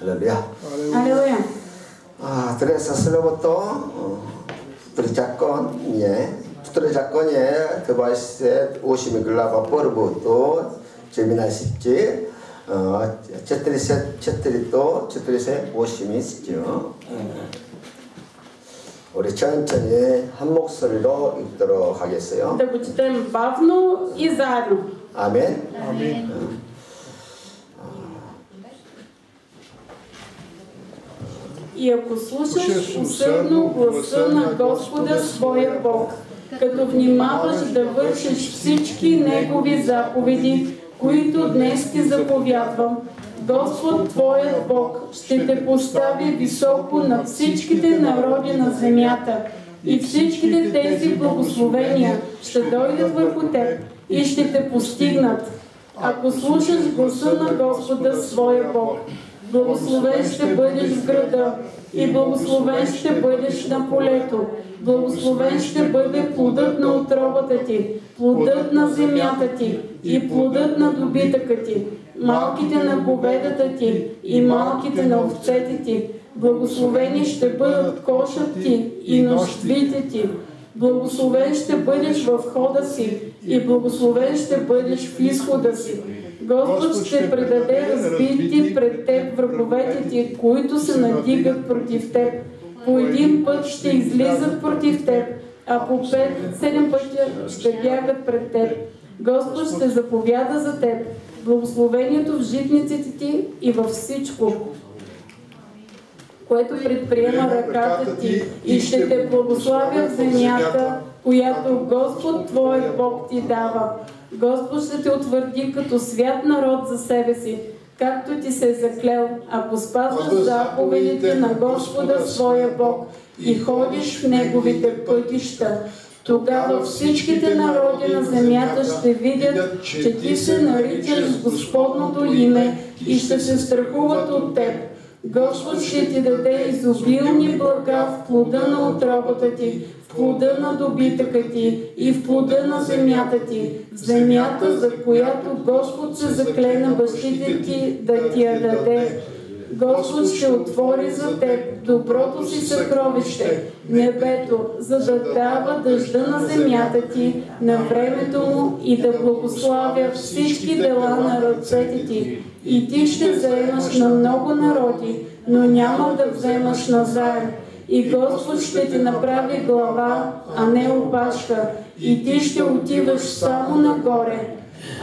할렐루야. 할렐루야. 그래서 슬로부터 Второзаконие 28 глава, първото, че минасите 44-то, 48 стих. 우리 천천히 한 목소리로 읽도록 하겠어요. Да го четем бавно и заедно. 아멘. 아멘. И ако слушаш усърдно гласа на Господа своя Бог, като внимаваш да вършиш всички Негови заповеди, които днес ти заповядвам, Господ твоят Бог ще те постави високо над всичките народи на земята и всичките тези благословения ще дойдат върху теб и ще те постигнат, ако слушаш гласа на Господа своя Бог. Благословен ще бъдеш в града и благословен ще бъдеш на полето. Благословен ще бъде плодът на утробата ти, плодът на земята ти и плодът на добитъка ти, малките на говедата ти и малките на овцете ти. Благословени ще бъдат кошът ти и нощвите ти. Благословен ще бъдеш в входа си и благословен ще бъдеш в изхода си. Господ ще предаде разбити пред теб враговете ти, които се надигат против теб. По един път ще излизат против теб, а по 5-7 пътя ще бягат пред теб. Господ ще заповяда за теб благословението в житниците ти и във всичко, което предприема ръката ти, и ще те благославя в земята, която Господ твой Бог ти дава. Господ ще те утвърди като свят народ за себе си, както ти се е заклел, ако спазваш заповедите на Господа своя Бог и ходиш в Неговите пътища. Тогава всичките народи на земята ще видят, че ти се наричаш с Господното име и ще се страхуват от теб. Господ ще ти даде изобилни блага в плода на утробата ти, в плода на добитъка ти и в плода на земята ти, в земята, за която Господ се закле на бащите ти да ти я даде. Господ ще отвори за теб доброто си съкровище, небето, за да дава дъжда на земята ти на времето му и да благославя всички дела на ръцете ти. И ти ще вземаш на много народи, но няма да вземаш назаем. И Господ ще ти направи глава, а не опашка. И ти ще отиваш само нагоре,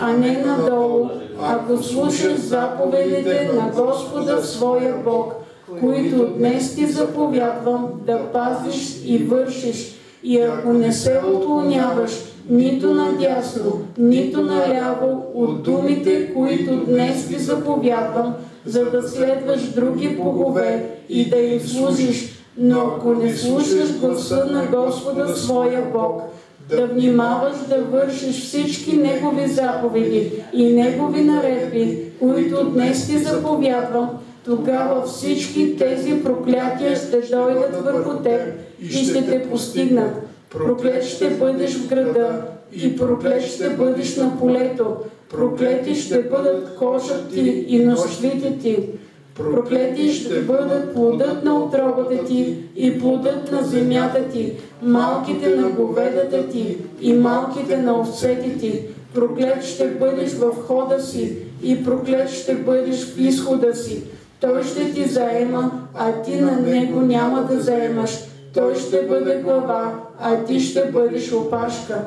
а не надолу, ако слушаш заповедите на Господа своя Бог, които днес ти заповядвам да пазиш и вършиш. И ако не се отклоняваш нито надясно, нито наляво от думите, които днес ти заповядвам, за да следваш други богове и да им служиш, но ако не слушаш гласа на Господа своя Бог, да внимаваш да вършиш всички Негови заповеди и Негови наредби, които днес ти заповядвам, тогава всички тези проклятия ще дойдат върху теб и ще те постигнат. Проклет ще бъдеш в града и проклет ще бъдеш на полето. Проклети ще бъдат кошът ти и нощвите ти. Проклети ще бъдат плодът на утробата ти и плодът на земята ти, малките на говедата ти и малките на овцете ти. Проклет ще бъдеш в входа си и проклет ще бъдеш в изхода си. Той ще ти заема, а ти на него няма да заемаш. Той ще бъде глава, а ти ще бъдеш опашка.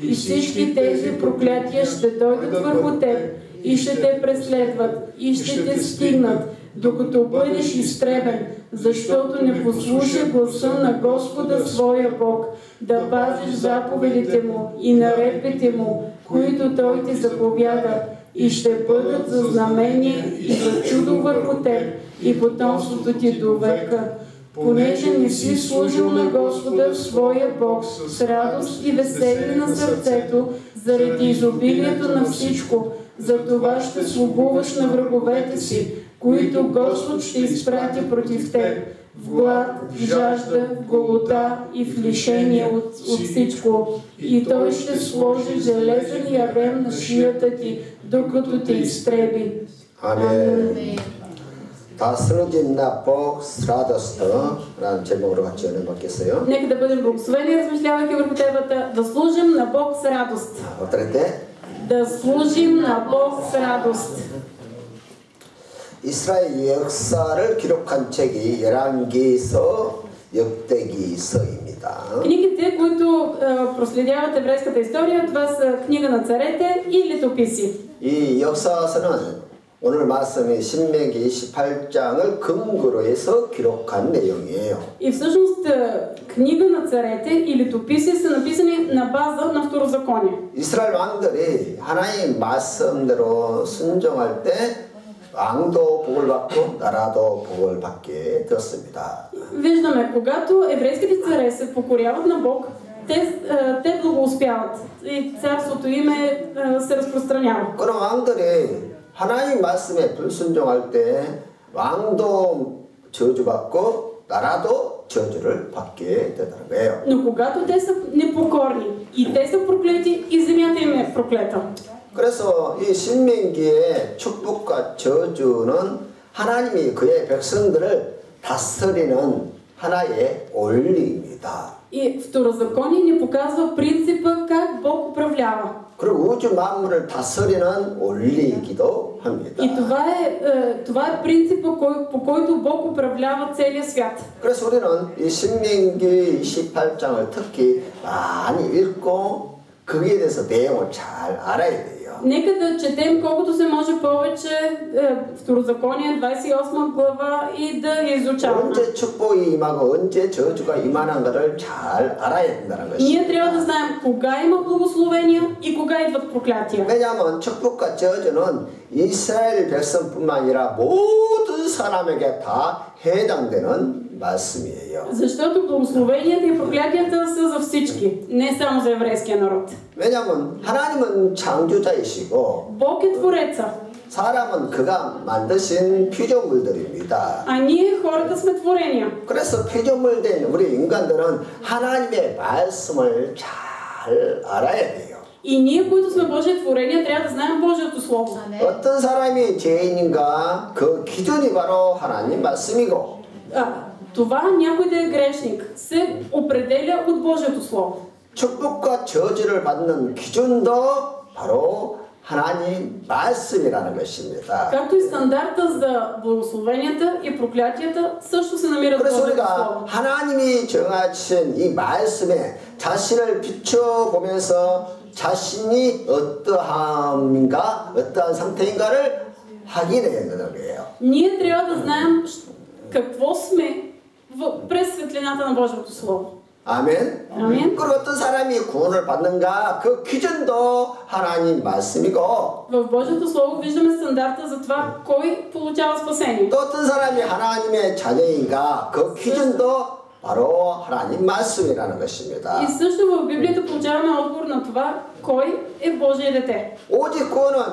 И всички тези проклятия ще дойдат върху теб и ще те преследват и ще те стигнат, докато бъдеш изтребен, защото не послуша гласа на Господа своя Бог, да пазиш заповедите му и наредбите му, които той ти заповяда, и ще бъдат за знамение и за чудо върху теб и потомството ти до века. Понеже не си служил на Господа своя Бог с радост и веселие на сърцето, заради изобилието на всичко, затова ще слугуваш на враговете си, които Господ ще изпрати против теб, в глад, в жажда, в голота и в лишение от всичко. И той ще сложи железен ярем на шията ти, докато те изтреби. Амен. 다스러진 나복 스라더스터라는 제목으로 같이 은혜 받겠어요. Нека да бъдем благословени, размишлявайки върху темата, да служим на Бог с радост. 어떨때? Да служим на Бог с радост. 이스라엘 역사를 기록한 책이 열왕기서, 역대기서입니다. Книгите, които проследяват еврейската история, това са книга на царете и летописи. 이 역사서는 오늘 말씀이 신명기 28장을 근거로 해서 기록한 내용이에요. И всъщност книга на царете и летописи са написани на база на Второзаконие. 이스라엘 왕들이 하나님 말씀대로 순종할 때 왕도 복을 받고 나라도 복을 받게 되었습니다. Виждаме, когато еврейските царе се покоряват на Бог, те благоуспяват и царството им се разпространява. 그런 왕들이 하나님 말씀에 불순종할 때 왕도 저주받고 나라도 저주를 받게 되는 거예요. Но когато те са непокорни и те са проклети, и земята им е проклета. 그래서 이 신명기의 축복과 저주는 하나님이 그의 백성들을 다스리는 하나의 원리입니다. И Второзаконие ни показва принципа как Бог управлява. 그리고 우주 만물을 다스리는 원리이기도 합니다. И това е принципа, по който Бог управлява целия свят. 그래서 우리는 이 신명기 28장을 특히 많이 읽고 거기에 대해서 내용을 잘 알아야 돼요. Нека да четем колкото се може повече Второзаконие 28 глава и да я изучаваме. 언제 축복이 임하고 언제 저주가 임하는 것을 잘 알아야 된다는 것이죠. Ние трябва да знаем кога има благословения и кога идват проклятия. 왜냐하면 축복과 저주는 이스라엘 백성뿐만 아니라 모든 사람에게 다 해당되는 말씀이에요. Защото благословенията и проклятията са за всички, не само за еврейския народ. 왜냐하면 하나님은 창조자이시고 Бог е твореца, 사람은 그가 만드신 피조물들입니다. а ние хората сме творения. 그래서 피조물된 우리 인간들은 하나님의 말씀을 잘 알아야 돼요. И ние, които сме Божие творения, трябва да знаем Божието Слово. 어떤 사람이 죄인인가 그 기준이 바로 하나님 말씀이고 Това някой да е грешник се определя от Божието Слово. 축복과 저주를 받는 기준도 바로 하나님 말씀이라는 것입니다. Както и стандарта за благословенията и проклятията също се намират в 그래서 Божието 우리가 Слово. 하나님이 정하신 이 말씀에 자신을 비춰보면서 자신이 어떠함인가 어떠한 상태인가를 확인해야 되는 거예요. Ние трябва да знаем какво сме през светлината на Божието Слово. 아멘. 아멘. 그리고 어떤 사람이 구원을 받는가 그 기준도 하나님 말씀이고 В Божието Слово виждаме стандарта за това кой получава спасение. 또 어떤 사람이 하나님의 자녀인가 그 기준도 바로 하나님 말씀이라는 것입니다. И също в Библията получаваме отговор на това кой е Божие дете. 오직 구원은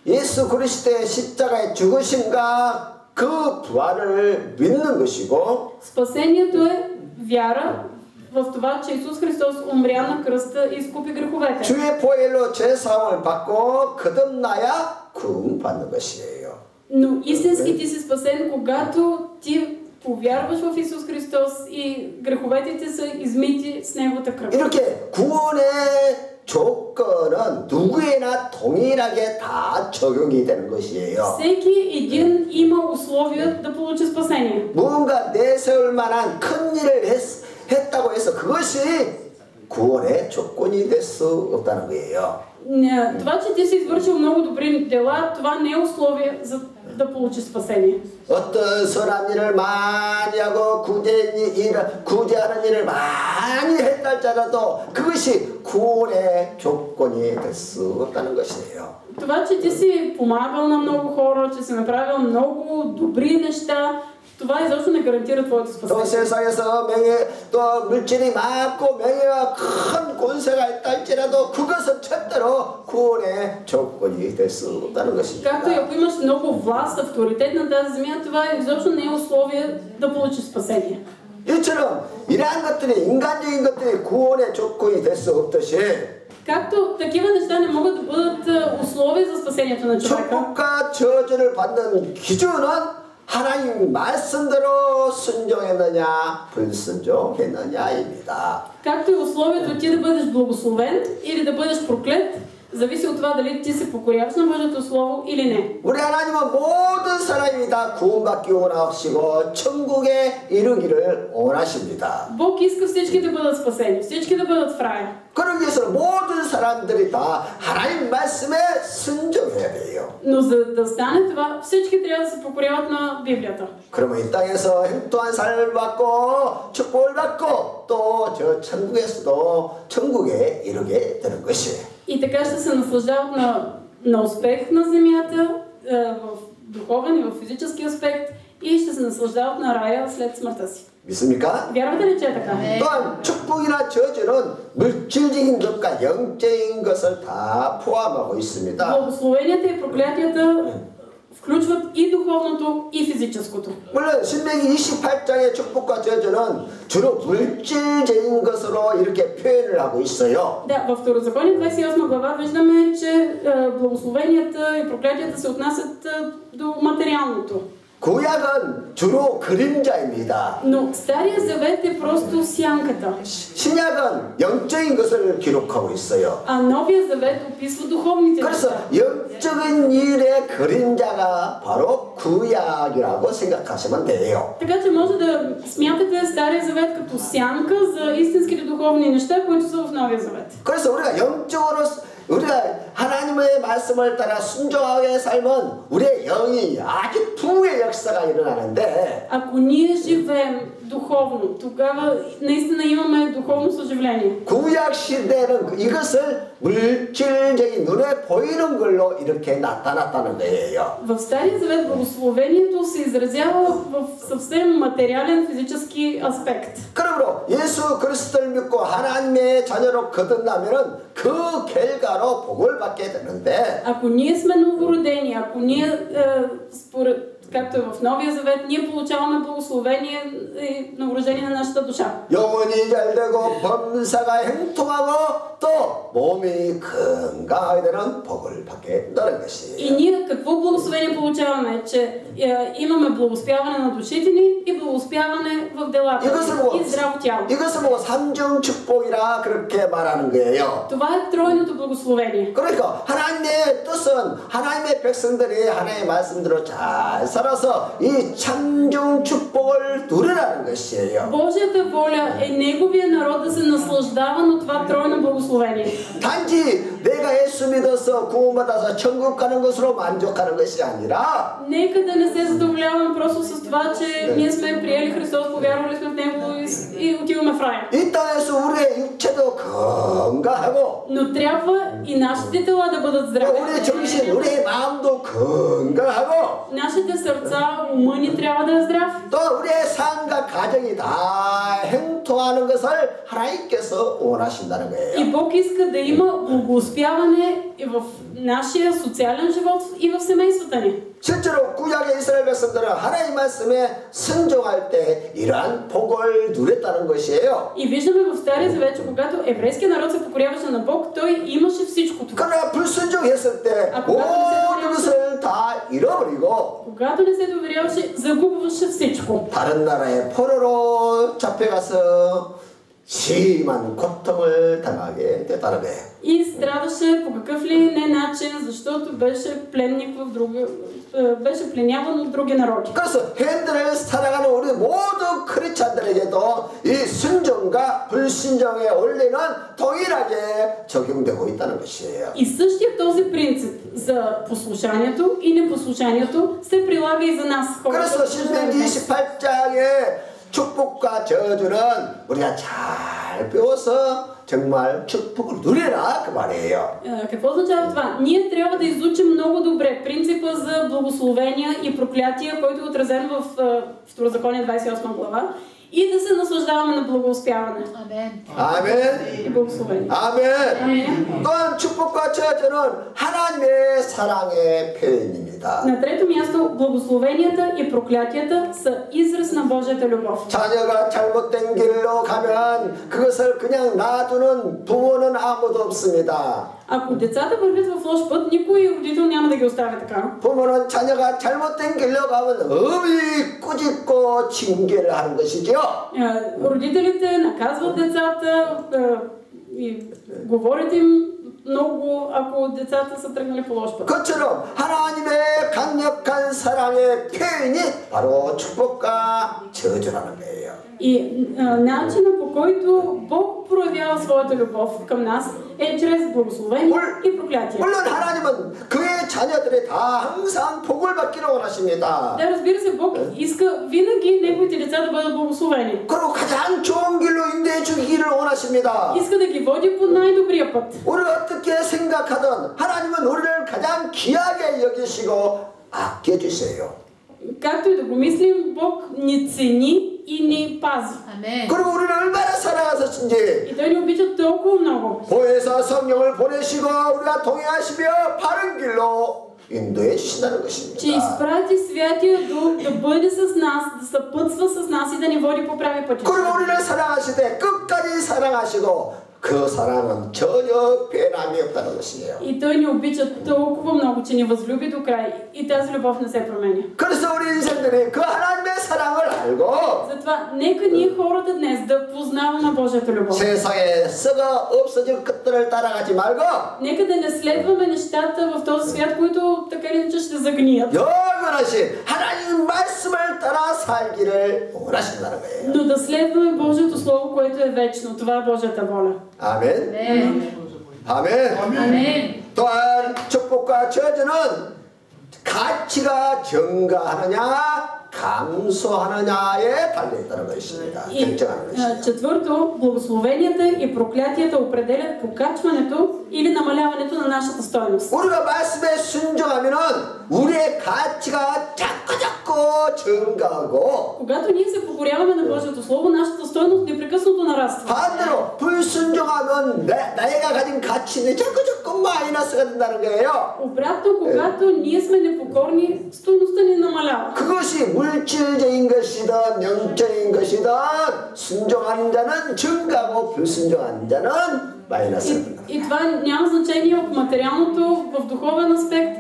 예수 그리스도의 십자가의 죽으심과 그 부활을 믿는 것이고 Спасението е вяра в това, че Исус Христос умря на кръста и изкупи греховете. 주의 보혈로 죄사함을 받고 거듭나야 구원받는 것이에요. Но истински ти си спасен, когато ти повярваш в Исус Христос и греховете ти са измити с Неговата кръв. 이렇게 구원의 조건은 누구에나 동일하게 다 적용이 되는 것이에요. Всеки един има условия да получи спасение. 무언가 내세울 만한 큰 일을 했다고 해서 그것이 구원의 조건이 될 수 없다는 거예요. Това, че ти си извършил много добри дела, това не е условие за да получиш спасение. 어떤 선한 일을 많이 하고 구제하는 일을 많이 했다 할지라도 그것이 구원의 조건이 될 수 없다는 것이에요. Това, че ти си помагал на много хора, че си направил много добри неща, това изобщо не гарантира твоето 또 спасение. 세상에서 또 물질이 많고 명예와 큰 권세가 있다 할지라도 그것은 절대로 구원의 조건이 될 수 없다는 것입니다. Както и ако имаш много власт, авторитет на тази земя, това изобщо не е условие да получиш спасение. 이처럼 이러한 것들이 인간적인 것들이 구원의 조건이 될 수 없듯이 Както такива неща не могат да бъдат условия за спасението на човека, 축복과 저주를 받는 기준은 하나님 하나님 말씀대로 순종했느냐 불순종했느냐입니다. Както и условието ти да бъдеш благословен или да бъдеш проклет, зависи от това дали ти се покоряваш на Божието Слово или не. 우리 하나님은 모든 사람이 다 구원받기 원하시고 천국에 이르기를 원하십니다. Бог иска всички да бъдат спасени, всички да бъдат в рая. 그러기 위해서 모든 사람들이 다 하나님 말씀에 순종해야 돼요. Но за да стане това, всички трябва да се покоряват на Библията. 그러면 이 땅에서 행복한 삶을 받고 축복을 받고 또 저 천국에서도 천국에 이르게 되는 것이에요. И така ще се наслаждават на успех на земята, в духовен и в физически аспект, и ще се наслаждават на рая след смъртта си. 믿습니까? Вярвате ли, че е така? 또한 축복이나 저주는 물질적인 것과 영적인 것을 다 포함하고 있습니다. Благословенията и проклятията включват и духовното, и физическото. 물론 신명기 28장의 축복과 저주는 주로 물질적인 것으로 이렇게 표현을 하고 있어요. Да, във Второзаконие 28 глава виждаме, че благословенията и проклятията се отнасят до материалното. 구약은 주로 그림자입니다. Но Стария завет е просто сянката. 신약은 영적인 것을 기록하고 있어요. А Новия завет описва духовните 그래서 неща. 영적인 일의 그림자가 바로 구약이라고 생각하시면 돼요. Така че може да смятате Стария завет като сянка за истинските духовни неща, които са в Новия завет. 그래서 우리가 영적으로 우리가 하나님의 말씀을 따라 순종하게 살면 우리의 영이 아주 부의 역사가 일어나는데 Ако ние живеем духовно, тогава наистина имаме духовно съживление. 구약 시대는 이것을 물질적인 눈에 보이는 걸로 이렇게 나타났다는 거예요. В Стария завет благословението се изразява в съвсем материален физически аспект. 그러므로 예수 그리스도를 믿고 하나님의 자녀로 거듭나면은 그 결과로 복을 받게 되는데 Ако ние сме новородени, ако ние както е в Новия завет, ние получаваме благословение и новорождение на нашата душа. 영혼이 잘되고 범사가 행통하고 또 몸이 건강하게 되는 복을 받게 되는 것이에요. И ние какво благословение получаваме? Че имаме благословяване на душите ни и благословяване в делата и здраво тяло. 이것을 보고 삼중 축복이라 그렇게 말하는 거예요. Това е тройното благословение. 그러니까 하나님의 뜻은 하나님의 백성들이 하나님의 말씀대로 잘 살아서 이 삼중 축복을 누리라는 것이에요. Божията воля е неговия народ да се наслаждава на това тройно благословение. 단지 내가 예수 믿어서 구원받아서 천국 가는 것으로 만족하는 것이 아니라 Нека да не се задоволяваме просто с това, че ние сме приели Христос, повярвали сме в Него и отиваме в рая. 이 땅에서 우리의 육체도 건강하고 Но трябва и нашите тела да бъдат здрави. 우리의 정신, 우리의 마음도 건강하고 Нашите сърца, ума ни трябва да е здрав. 또 우리의 삶과 가정이 다 행통하는 것을 하나님께서 원하신다는 거예요. И Бог иска да има благоуспяване и в нашия социален живот и в семействата ни. 실제로 구약의 이스라엘 백성들은 하나님 말씀에 순종할 때 이러한 복을 누렸다는 것이에요. И виждаме в Стария завет, че когато еврейският народ се покоряваше на Бог, той имаше всичко това. 그러나 불순종했을 때 모든 것을 다 잃어버리고 Когато не се доверяваше, загубваше всичко. 다른 나라의 포로로 잡혀가서 심한 고통을 당하게 됐다는 거예요. И страдаше по какъв ли не начин, защото беше пленник в друга, беше пленяван от други народи. 그래서 현대를 살아가는 우리 모든 크리스찬들에게도 이 순종과 불순종의 원리는 동일하게 적용되고 있다는 것이에요. И същия този принцип за послушанието и непослушанието се прилага и за нас. 그래서 신명기 28장의 축복과 저주는 우리가 잘 배워서 정말 축복을 누려라 그 말이에요. Какво означава това? Ние трябва да изучим много добре принципа за благословения и проклятия, който е отразен в Второзаконие 28 глава, и да се наслаждаваме на благоуспяване. Амен. 아멘. И благословение. 아멘. Амин. 또한 축복과 저주는 하나님의 사랑의 표현입니다. На трето място, благословенията и проклятията са израз на Божията любов. 자녀가 잘못된 길로 가면 그것을 그냥 놔두는 부모는 아무도 없습니다. Ако децата вървят в лош път, никой родител няма да ги остави така. 부모는 자녀가 잘못된 길로 가면 어미 짓고 징계를 하는 것이죠. Родителите наказват децата и говорят им много, ако децата са тръгнали по лош път. 그처럼 하나님의 강력한 사랑의 표현이 바로 축복과 저주라는 거예요. И начинът, по който Бог проявява своята любов към нас, е чрез благословение и проклятие. 물론 하나님은 그의 자녀들이 다 항상 복을 받기를 원하십니다. Да, разбира се, Бог иска винаги неговите деца да бъдат благословени. 그리고 가장 좋은 길로 인도해 주기를 원하십니다. Иска да ги води по най-добрия път. 우리가 어떻게 생각하든 하나님은 우리를 가장 귀하게 여기시고 아껴주세요. Както и да го мислим, Бог ни цени и ни пази. 그리고 우리를 얼마나 사랑하셨는지 И Той ни обича толкова много, 보혜사 성령을 보내시고 우리가 동행하시며 바른 길로 인도해 주신다는 것입니다. че изпрати Святия Дух да бъде с нас, да съпътства с нас и да ни води по прави пътища. 그리고 우리를 사랑하시되 끝까지 사랑하시고 그 사랑은 전혀 변함이 없다는 것이에요. И Той ни обича толкова много, че ни възлюби до край. И тази любов не се променя. 그래서 우리 인생들이 그 하나님의 사랑을 알고 Затова нека ние хората днес да познаваме Божията любов. 세상에 썩어 없어질 것들을 따라가지 말고 Нека да не следваме нещата в този свят, които така или иначе ще загният. 영원하신 하나님 말씀을 따라 살기를 원하신다는 거예요. Но да следваме Божието Слово, което е вечно. Това е Божията воля. 아멘. 아멘. 아멘. 또한 축복과 저주는 가치가 증가하느냐 감소하느냐에 달려있다는 것입니다. И 결정하는 것입니다. четвърто, благословенията и проклятията определят покачването или намаляването на нашата стойност. 우리가 말씀에 순종하면은 우리의 가치가 자꾸 증가하고 Когато ние се покоряваме на Божието Слово, нашата стойност непрекъснато нараства. 반대로 불순종하면 내가 가진 가치는 자꾸 마이너스가 된다는 거예요. Обратно, когато ние сме непокорни, стойността ни намалява. 그것이 물질적인 것이든 영적인 것이든 순종하는 자는 증가하고 불순종하는 자는 마이너스가 된다. И това няма значение от материалното в духовен аспект.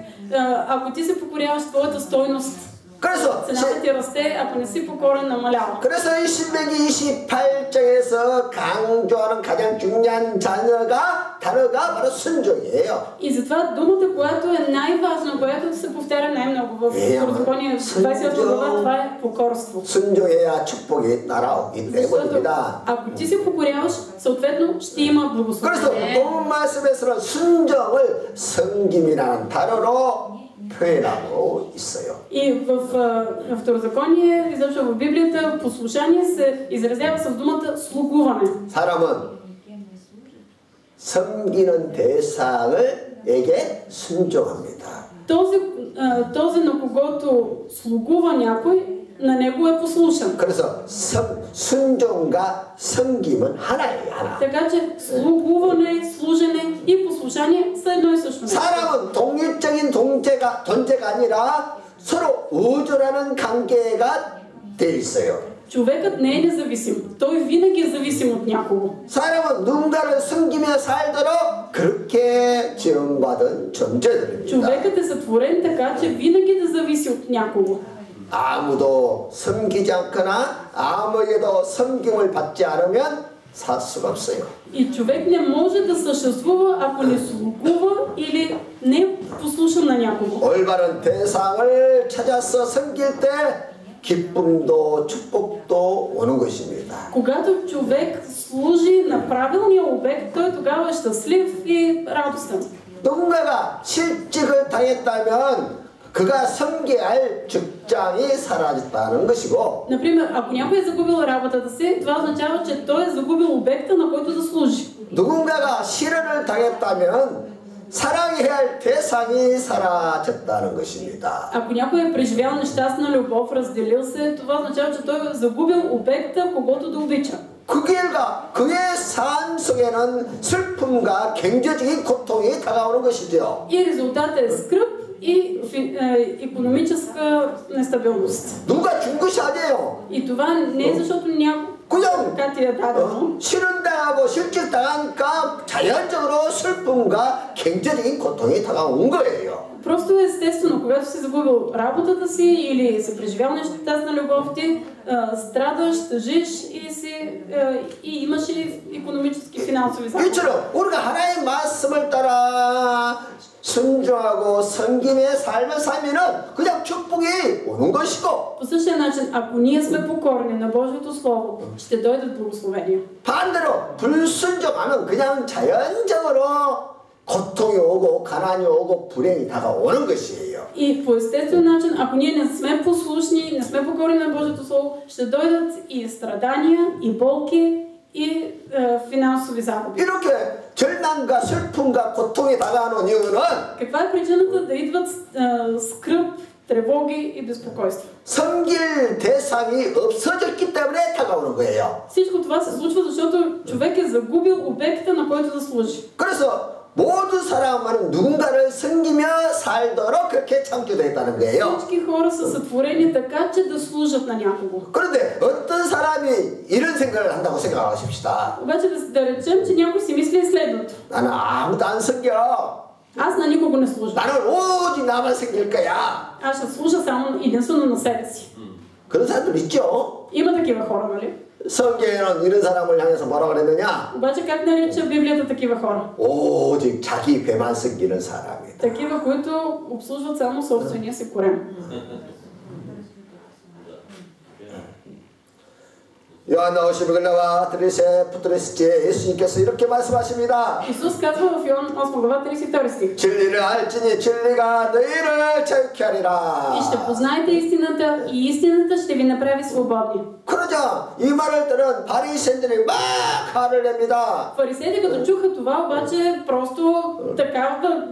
Ако ти се покоряваш, твоята стойност, 그래서 цената ти расте, ако не си покорен, намалява. 그래서 이 신명기 28장에서 강조하는 가장 중요한 단어가 바로 순종이에요. И затова думата, която е най-важна, която се повтаря най-много в Второзаконие 28 глава, това е покорство. 순종해야 축복이 따라오기 때문입니다. Ако ти се покоряваш, съответно ще има 그래서 благословение. 본 말씀에서는 순종을 성김이라는 단어로 표현하고 있어요. И в Второзаконие, изобщо в Библията, послушание се изразява с думата слугуване. 사람은 섬기는 대상에게 순종합니다. Този, на когото слугува някой, на него е послушан. 그래서 순종과 섬김은 하나예요, 하나. Така че слугуване, служене и послушание са едно и също нещо. 사람은 독립적인 존재가 아니라 서로 의존하는 관계가 돼 있어요. Човекът не е независим. Той винаги е зависим от някого. 사람은 누군가를 섬기며 살도록 그렇게 지원받은 존재들입니다. Човекът е сътворен така, че винаги да зависи от някого. 아무도 섬기지 않거나 아무에게도 섬김을 받지 않으면 살 수가 없어요. И човек не може да съществува, ако не слугува или не е послушан на някого. 올바른 대상을 찾아서 섬길 때 기쁨도 축복도 오는 것입니다. Когато човек служи на правилния обект, той тогава е щастлив и радостен. 누군가가 실직을 당했다면 그가 섬겨야 할 직장이 사라졌다는 것이고 Например, ако някой е загубил работата си, това означава, че той е загубил обекта, на който да служи. 누군가가 실현을 당했다면 사랑해야 할 대상이 사라졌다는 것입니다. Ако някой е преживял нещастна любов, разделил се, това означава, че той е загубил обекта, когото да обича. 그 결과 그의 삶 속에는 슬픔과 경제적인 고통이 다가오는 것이죠. И резултатът е скръб и икономическа нестабилност. 누가 준 것이 아니에요. И това не е защото 그냥 така ти е дадено. 실현당하고 실직당하니까 자연적으로 슬픔과 경제적인 고통이 다가온 거예요. Просто естествено, когато си загубил работата си или си преживял нещата на любов ти, страдаш, тъжиш и имаш и икономически финансови загуби. 이처럼 우리가 하나님의 말씀을 따라 순종하고 섬김의 삶을 살면은 그냥 축복이 오는 것이고 По същия начин, ако ние сме покорни на Божието Слово, ще дойдат благословения. 반대로 불순종하면 그냥 자연적으로 고통이 오고 가난이 오고 불행이 다가오는 것이에요. И по естествен начин, ако ние не сме послушни, не сме покорни на Божието Слово, ще дойдат и страдания, и болки, и финансови загуби. 이렇게 절망과 슬픔과 고통이 다가오는 이유는 Каква е причината да идват скръб, тревоги и безпокойство? 섬길 대상이 없어졌기 때문에 다가오는 거예요. Всичко това се случва, защото човек е загубил обекта, на който да служи. 그래서 모든 사람은 누군가를 섬기며 살도록 그렇게 창조되었다는 거예요. Всички хора са сътворени така, че да служат на някого. 그런데 어떤 사람이 이런 생각을 한다고 생각하십시다. Обаче да речем, че някой си мисли следното. 나는 아무도 안 섬겨. Аз на никого не служа. 나는 오직 나만 섬길 거야. Аз ще служа само единствено на себе си. 그런 사람들 있죠. Има такива хора, нали? 성경에는 이런 사람을 향해서 뭐라고 그랬느냐? Обаче как нарича Библията такива хора? 오직 자기 배만 섬기는 사람이다. Такива, които обслужват само собствения си корем. 요한나 51장 나와 드레세 푸트레스지에 예수님께서 이렇게 말씀하십니다. Исус казва в Йоан 8 глава 32 стих. 진리를 알지니 진리가 너희를 자유케 하리라. И ще познаете истината, и истината ще ви направи свободни. 그러자 이 말을 들은 바리새인들이 막 화를 냅니다. Фарисеите, като чуха това, обаче просто такава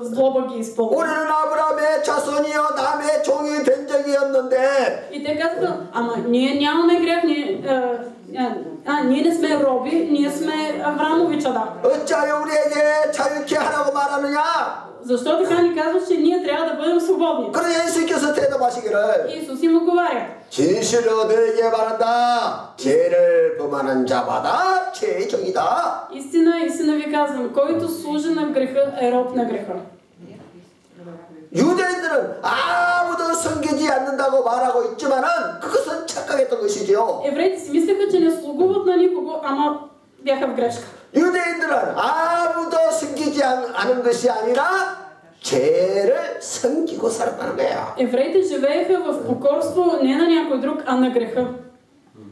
злоба ги изпълни. 우리는 아브라함의 자손이요 남의 종이 된 적이 없는데. И те казаха, ама ние нямаме грях, ние не сме роби, ние сме Аврамови чада. 어찌하여 우리에게 자유케 하라고 말하느냐? Защо така ни казваш, че ние трябва да бъдем свободни? 그러자 예수께서 대답하시기를 Исус им отговаря. 진실로 너에게 말한다. 죄를 범하는 자마다 죄의 종이다. Истина, истина ви казвам, който служи на греха е роб на греха. 유대인들은 아무도 섬기지 않는다고 말하고 있지만은 그것은 착각했던 것이지요. Евреите си мислеха, че не слугуват на никого, ама бяха в грешка. 유대인들은 아무도 섬기지 않은 것이 아니라 죄를 섬기고 살아가는 거야. Евреите живееха в покорство не на някой друг, а на греха.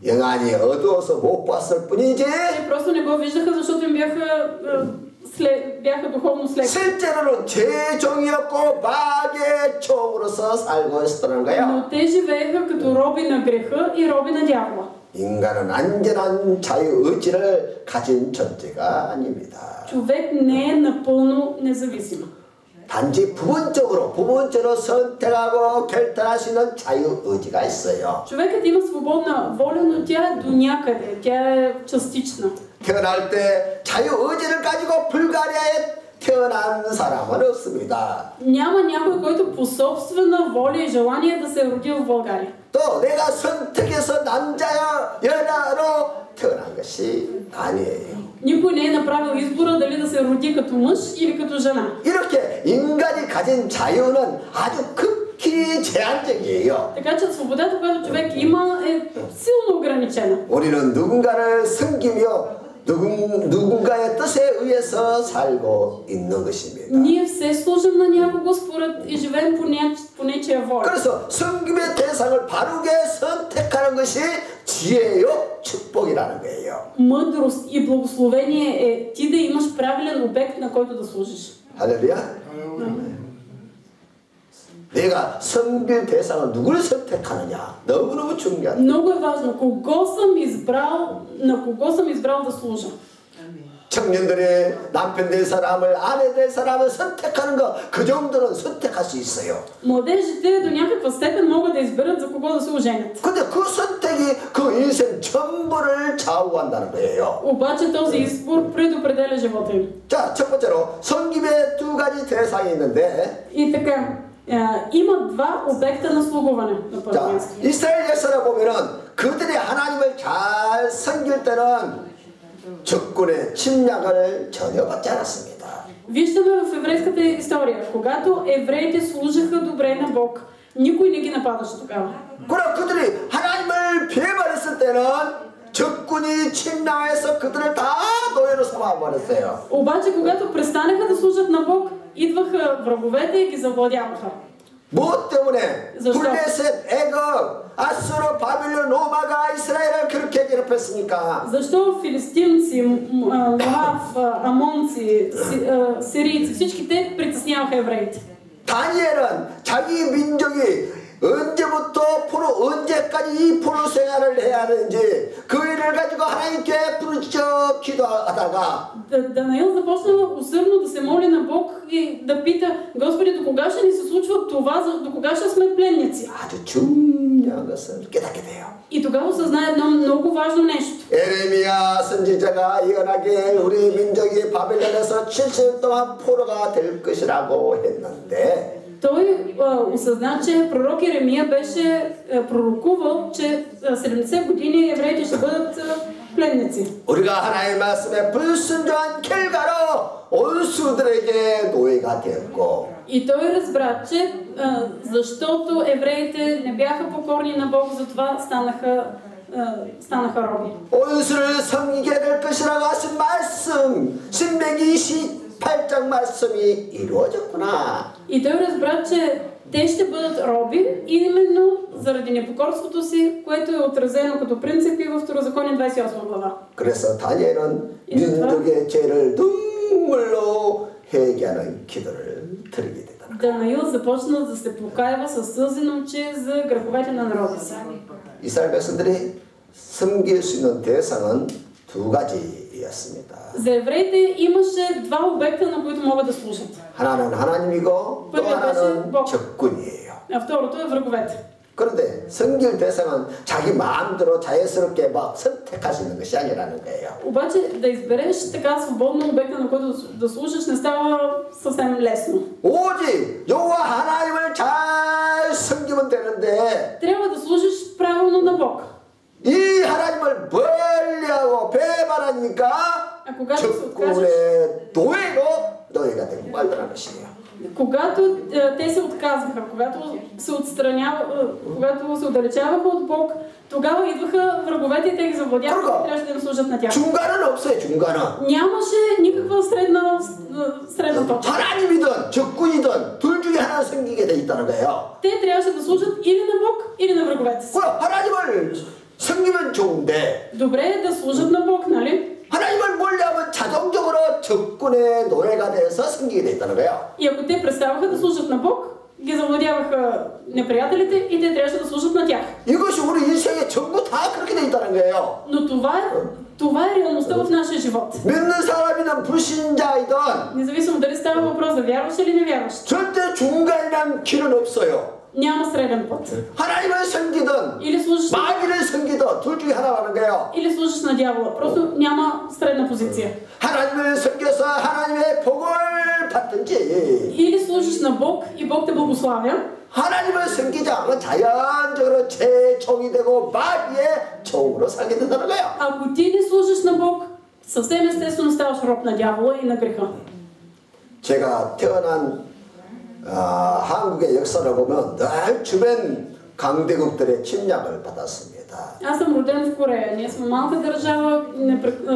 영안이 어두워서 못 봤을 뿐이지. Те просто не го виждаха, защото им бяха духовно слепи. 실제로는 죄종이었고 마귀의 종으로서 살고 있었다는 거야. Но те живееха като роби на греха и роби на дявола. 인간은 완전한 자유의지를 가진 존재가 아닙니다. Човек не е напълно независим. 단지 부분적으로 선택하고 결단할 수 있는 자유의지가 있어요. Човекът има свободна воля, но тя е до някъде, тя е частична. 태어날 때 자유의지를 가지고 불가리아에 태어난 사람은 없습니다. Няма някой, който по собствена воля и желание да се е родил в България. 또 내가 선택해서 남자야 여자로 태어난 것이 아니에요. Никой не е направил избора дали да се роди като мъж или като жена. 이렇게 인간이 가진 자유는 아주 극히 제한적이에요. Така че свободата, която човек има, е силно ограничена. 우리는 누군가를 섬기며 누군가의 뜻에 의해서 살고 있는 것입니다. Ние все служим на някого според и живеем по нечия воля. 그래서 섬김의 대상을 바르게 선택하는 것이 지혜요 축복이라는 거예요. Мъдрост и благословение е ти да имаш правилен обект, на който да служиш. 할렐루야. 내가 섬길 대상은 누구를 선택하느냐 너무너무 중요하다. Много е важно кого съм избрал, на кого съм избрал да служа. 청년들이 남편 될 사람을 아내 될 사람을 선택하는 거 그 정도는 선택할 수 있어요. Младежите до някаква степен могат да изберат за кого да се оженят. 근데 그 선택이 그 인생 전부를 좌우한다는 거예요. Обаче този избор предопределя живота им. 자, 첫 번째로 섬김의 두 가지 대상이 있는데 И така, има два обекта на слугуване на първо 자, място. 이스라엘 역사를 보면은 그들이 하나님을 잘 섬길 때는 적군의 침략을 전혀 받지 않았습니다. Виждаме в еврейската история, когато евреите служиха добре на Бог, никой не ги нападаше тогава. 그러나 그들이 하나님을 배반했을 때는 적군이 침략해서 그들을 다 노예로 삼아버렸어요. Обаче, когато престанаха да служат на Бог, идваха враговете и ги завладяваха. 무엇 때문에? защо? 블레셋, 애굽, 아수르, 바빌론, 로마가 이스라엘을 그렇게 괴롭혔습니까? Защо филистимци, Моав, амонци, сирийци, всички те притесняваха евреите? 다니엘은 자기 민족이 언제까지 이 포로 생활을 해야 하는지 그 일을 가지고 하나님께 부르짖어 기도하다가 Данаил започна усърдно да се моли на Бог и да пита: Господи, до кога ще ни се случва това, до кога ще сме пленници? 아주 중요한 것을 깨닫게 돼요. И тогава осъзна едно много важно нещо. 에레미야 선지자가 예언하기에 우리 민족이 바벨론에서 70년 동안 포로가 될 것이라고 했는데 Той осъзна, че пророк Еремия беше пророкувал, че 70 години евреите ще бъдат пленници. 우리가 하나님의 말씀에 불순종한 결과로 원수들에게 노예가 되었고 И той разбра, че защото евреите не бяха покорни на Бог, затова станаха роби. 원수를 섬기게 될 것이라고 하신 말씀 신명기 28장 말씀이 이루어졌구나. И той разбра, че те ще бъдат роби именно заради непокорството си, което е отразено като принципи в Второзаконие 28 глава. 그래서 다니엘은 민족의 죄를 눈물로 회개하는 기도를 드리게 되더라. Данаил започна да се покаява със сълзи на очи за греховете на народа си. 이스라엘 백성들이 섬길 수 있는 대상은 두 가지였습니다. За евреите имаше два обекта, на които могат да служат. 하나는 하나님이고 또 하나는 적군이에요. А второто е враговете. 그런데 섬길 대상은 자기 마음대로 자연스럽게 막 선택할 수 있는 것이 아니라는 거예요. Обаче да избереш така свободно обекта, на който да служиш, не става съвсем лесно. 오직 여호와 하나님을 잘 섬기면 되는데 Трябва да служиш правилно на Бог. 이 하나님을 멀리하고 배반하니까 적군의 노예로 노예가 되고 말더라는 것이에요. Когато те се отказваха, когато се отдалечаваха от Бог, тогава идваха враговете и те ги завладяваха и трябваше да им служат на тях. 중간은 없어요, 중간은. Нямаше никаква средна точка. 하나님이든 적군이든 둘 중에 하나 섬기게 돼 있다는 거예요. Те трябваше да служат или на Бог, или на враговете си. 하나님을 섬기면 좋은데 Добре е да служат на Бог, нали? 하나님을 멀리하면 자동적으로 적군의 노예가 돼서 섬기게 돼 있다는 거예요. И ако те преставаха да служат на Бог, ги завладяваха неприятелите и те трябваше да служат на тях. 이것이 우리 인생에 전부 다 그렇게 돼 있다는 거예요. Но това е реалността в нашия живот. 믿는 사람이든 불신자이든 Независимо дали става въпрос за вярващ или невярващ. 절대 중간이란 길은 없어요. Няма среден път. 하나님을 섬기든 마귀를 섬기든 둘 중에 하나라는 거예요. Или служиш на дявола. Просто няма средна позиция. 하나님을 섬겨서 하나님의 복을 받든지 Или служиш на Бог и Бог те благославя. 하나님을 섬기지 않으면 자연적으로 제 종이 되고 마귀의 종으로 살게 된다는 거예요. Ако ти не служиш на Бог, съвсем естествено ставаш роб на дявола и на греха. 제가 태어난 한국의 역사를 보면 늘 주변 강대국들의 침략을 받았습니다. Аз съм роден в Корея. Ние сме малка държава,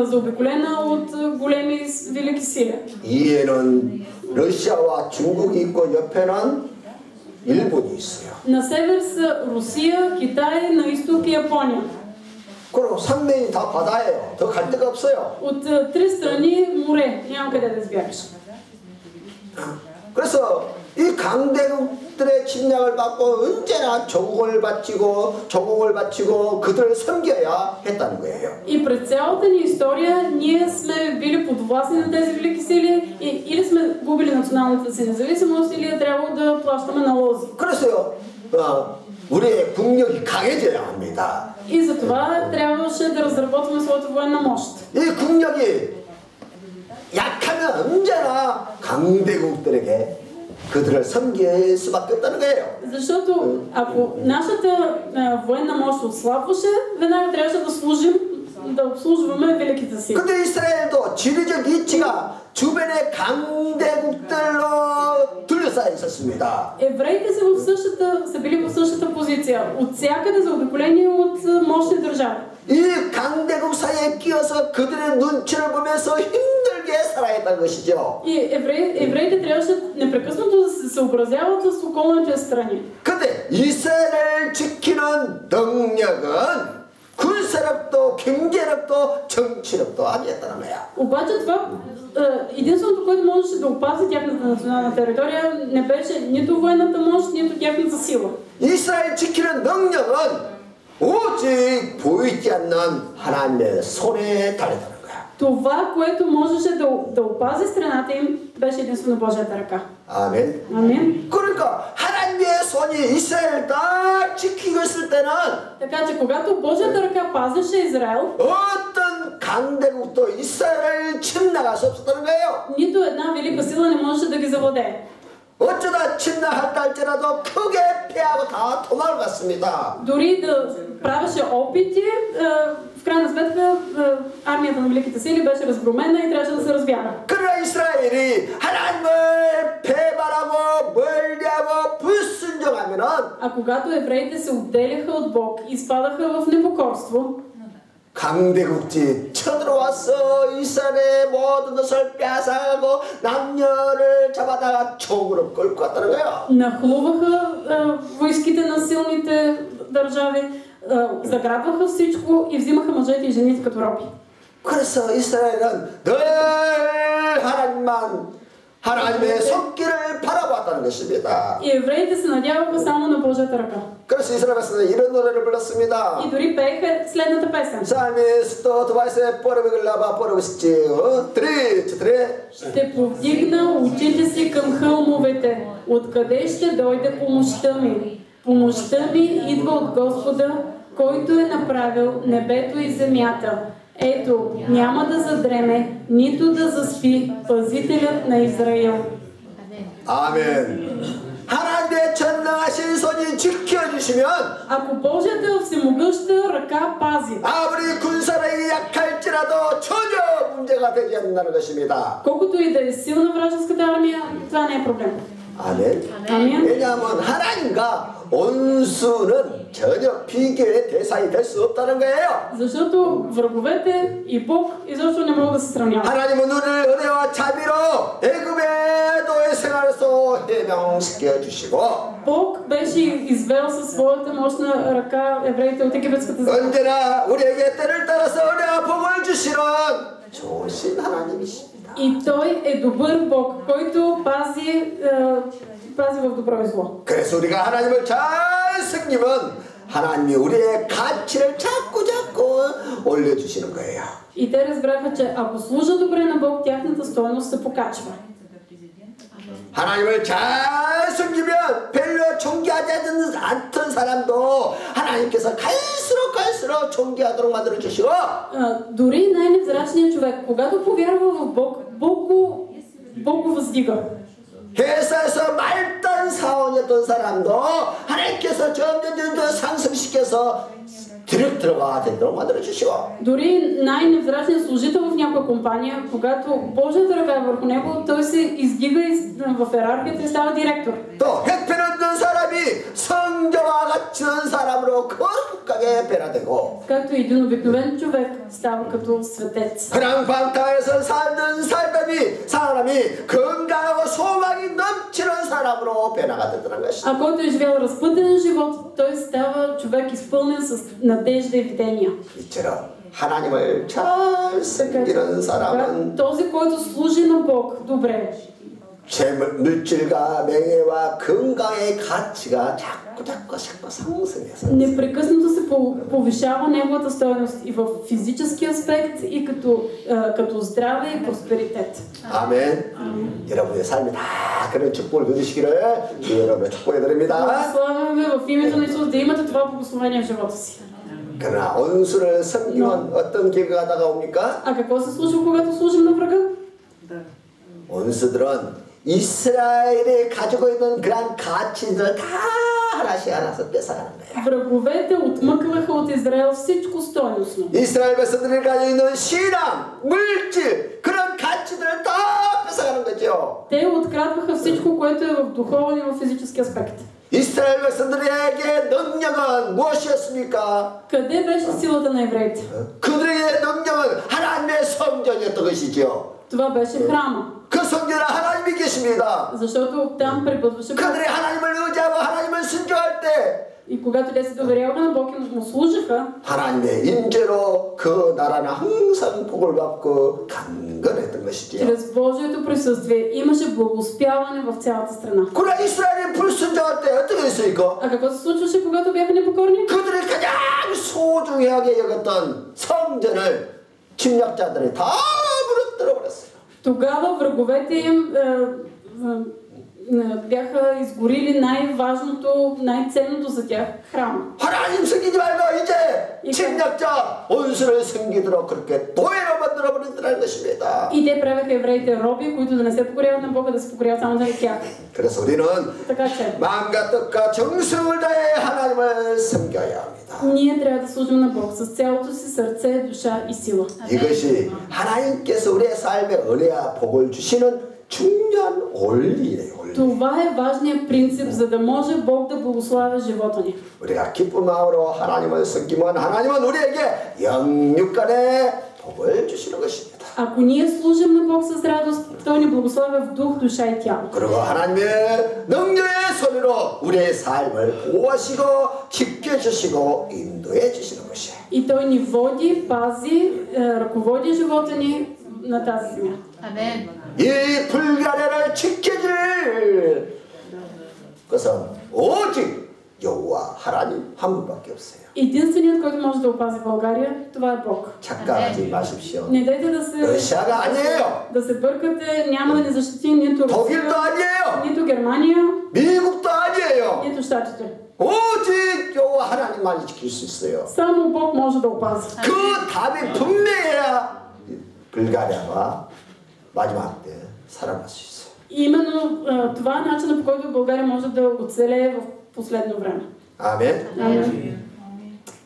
заобиколена от големи велики сили. 이에는 러시아와 중국이 있고 옆에는 일본이 있어요. На север са Русия, Китай, на изток и Япония. 그리고 삼면이 다 바다예요. 더 갈 데가 없어요. От три страни море, няма къде да избягаш. 그래서 이 강대국들의 침략을 받고 언제나 조공을 바치고 그들을 섬겨야 했다는 거예요. И през цялата ни история ние сме били подвластни на тези велики сили или сме губили националната си независимост или е трябвало да плащаме налози. 그래서요, 우리의 국력이 강해져야 합니다. И затова трябваше да разработваме своята военна мощ. 이 국력이 약하면 언제나 강대국들에게 그들을 섬길 수밖에 없다는 거예요. Защото ако нашата военна мощ отслабваше, веднага трябваше да служим да обслужваме великите сили. 근데 이스라엘도 지리적 위치가 주변의 강대국들로 둘러싸여 있었습니다. Евреите са били в същата позиция. От всякъде заобиколени от мощни държави. 이 강대국 사이에 끼어서 그들의 눈치를 보면서 힘들게 살아야 했다는 것이죠. И евреите трябваше непрекъснато да се съобразяват с околните страни. 근데 이스라엘을 지키는 능력은 군사력도 경제력도 정치력도 아니었다는 거야. Обаче това единственото, което можеше да опази тяхната национална територия, не беше нито военната мощ, нито тяхната сила. 이스라엘 지키는 능력은 오직 보이지 않는 하나님의 손에 달렸다는 거야. Това, което можеше да опази страната им, беше единствено Божията ръка. 아멘. Амин. 그러니까 하나님의 손이 이스라엘 딱 지키고 있을 때는 Така че когато Божията ръка пазеше Израел, 어떤 강대국도 이스라엘을 침략할 수 없었다는 거예요. нито една велика сила не можеше да ги завладее. 어쩌다 침략했다 할지라도 크게 패하고 다 도망갔습니다. Дори да правеше опити, в крайна сметка армията на великите сили беше разгромена и трябваше да се разбяга. 그러나 이스라엘이 하나님을 배반하고 멀리하고 불순종하면은 А когато евреите се отделяха от Бог и спадаха в непокорство, 강대국들이 쳐들어와서 이스라엘의 모든 것을 빼앗아가고 남녀를 잡아다가 총으로 끌고 갔다는 거예요. нахлуваха войските на силните държави, заграбваха всичко и взимаха мъжете и жените като роби. 그래서 이스라엘은 늘 하나님의 손길을 바라봤다는 것입니다. И евреите се надяваха само на Божията ръка. 그래서 이스라엘 백성은 이런 노래를 불렀습니다. И дори пееха следната песен. Псалми 120 порове глава порове стихо 3-4. Ще повдигна очите си към хълмовете. Откъде ще дойде помощта ми? Помощта ми идва от Господа, който е направил небето и земята. Ето, няма да задреме, нито да заспи пазителят на Израил. 아멘. 하나님의 전능하신 손이 지켜주시면 Ако Божията всемогъща ръка пази, 아무리 군사력이 약할지라도 전혀 문제가 되지 않는다는 것입니다. колкото и да е силна вражеската армия, това не е проблем. 아멘. Амин. 왜냐하면 하나님과 원수는 전혀 비교의 대상이 될 수 없다는 거예요. Защото враговете и Бог изобщо не могат да се сравняват. 하나님은 우리를 은혜와 자비로 애굽의 노예 생활에서 해방시켜 주시고 Бог беше извел със своята мощна ръка евреите от египетската земя. 언제나 우리에게 때를 따라서 은혜와 복을 주시는 좋으신 하나님이십니다. И Той е добър Бог, който пази в добро и зло. 그래서 우리가 하나님을 잘 섬기면 하나님이 우리의 가치를 자꾸 올려주시는 거예요. И те разбраха, че ако служат добре на Бог, тяхната стойност се покачва. 하나님을 잘 섬기면 별로 존귀하지 않던 사람도 하나님께서 갈수록 존귀하도록 만들어 주시고 Дори най-невзрачният човек, когато повярва в Бог, Бог го въздига. 회사에서 말단 사원이었던 사람도 하나님께서 점점 상승시켜서 들어가 되도록 만들어 주시고 Дори най-невзрачният служител в някоя компания, когато Божията ръка е върху него, той се издига в йерархията и става директор. 또 형편없는 사람이 성자와 같은 사람으로 거룩하게 변화되고 Както един обикновен човек става като светец. 그랑방탕에서 살던 사람이 건강하고 소망이 넘치는 사람으로 변화가 되더라는 것이죠. А който е живял разпътен живот, той става човек изпълнен с надежда и видения. 이처럼 하나님을 잘 섬기는 사람은 този, който служи на Бог добре, 물질과 명예와 건강의 가치가 자꾸 상승해서 непрекъснато се повишава неговата стойност и в физически аспект, и като здраве и просперитет. 아멘. 여러분의 삶이 다 그런 축복을 누리시기를 여러분을 축복해드립니다. Благославяме в името на Исус да имате това благословение в живота си. 그러나 원수를 섬기면 어떤 결과가 다가옵니까? А какво се случва, когато служим на врага? 원수들은 이스라엘이 가지고 있는 그런 가치들을 다 하나씩 하나씩 뺏어가는 거야. Враговете отмъкваха от Израел всичко стойностно. 이스라엘 백성들이 가지고 있는 신앙, 물질, 그런 가치들을 다 뺏어가는 거죠. Те открадваха всичко, което е в духовен и в физически аспект. 이스라엘 백성들에게 능력은 무엇이었습니까? Къде беше силата на евреите? 그들에게 능력은 하나님의 성전이었던 것이죠. Това беше храма. 그 성전에 하나님이 계십니다. Защото там пребъдваше Бог. 그들이 하나님을 의지하고 하나님을 순종할 때 И когато те се доверяваха на Бог и му служиха, 하나님의 임재로 그 나라는 항상 복을 받고 강건했던 것이지요. чрез Божието присъствие имаше благоуспяване в цялата страна. 그러나 이스라엘이 불순종할 때 어떻게 했습니까? А какво се случваше, когато бяха непокорни? 그들이 가장 소중하게 여겼던 성전을 침략자들이 다 무너뜨려 버렸어요. Тогава враговете им бяха изгорили най-важното, най-ценното за тях храма. 하나님 섬기지 말고 이제 침략자 원수를 섬기도록 그렇게 도회로 만들어 버린다는 것입니다. И те правеха евреите роби, които да не се покоряват на Бога, да се покоряват само на тях. 그래서 우리는 Така че 마음과 뜻과 정성을 다해 하나님을 섬겨야 합니다. ние трябва да служим на Бог с цялото си сърце, душа и сила. 이것이 하나님께서 우리의 삶에 은혜와 복을 주시는 중요한 원리예요. 원리. Това е важният принцип, за да може Бог да благославя живота ни. 우리가 기쁜 마음으로 하나님을 섬기면 하나님은 우리에게 영육간의 복을 주시는 것입니다. Ако ние служим на Бог с радост, Той ни благославя в дух, душа и тяло. 그리고 하나님의 능력의 손으로 우리의 삶을 보호하시고 지켜주시고 인도해 주시는 것이에요. И Той ни води, пази, ръководи живота ни на тази земя. 아멘. 이 불가례를 지켜줄 것은 오직 여호와 하나님 한 분밖에 없어요. Единственият, който може да опази България, това е Бог. 착각하지 마십시오. Не дайте да се 러시아가 아니에요. да се бъркате, няма да ни защити нито 독일도 Русия, 아니에요. нито Германия, 미국도 아니에요. нито Щатите. 오직 여호와 하나님만이 지킬 수 있어요. Само Бог може да опази. 그 답이 분명해야 불가리아가 마지막 때 살아날 수 있어요. Именно това е начинът, по който България може да оцелее в последно време. 아멘. Амен.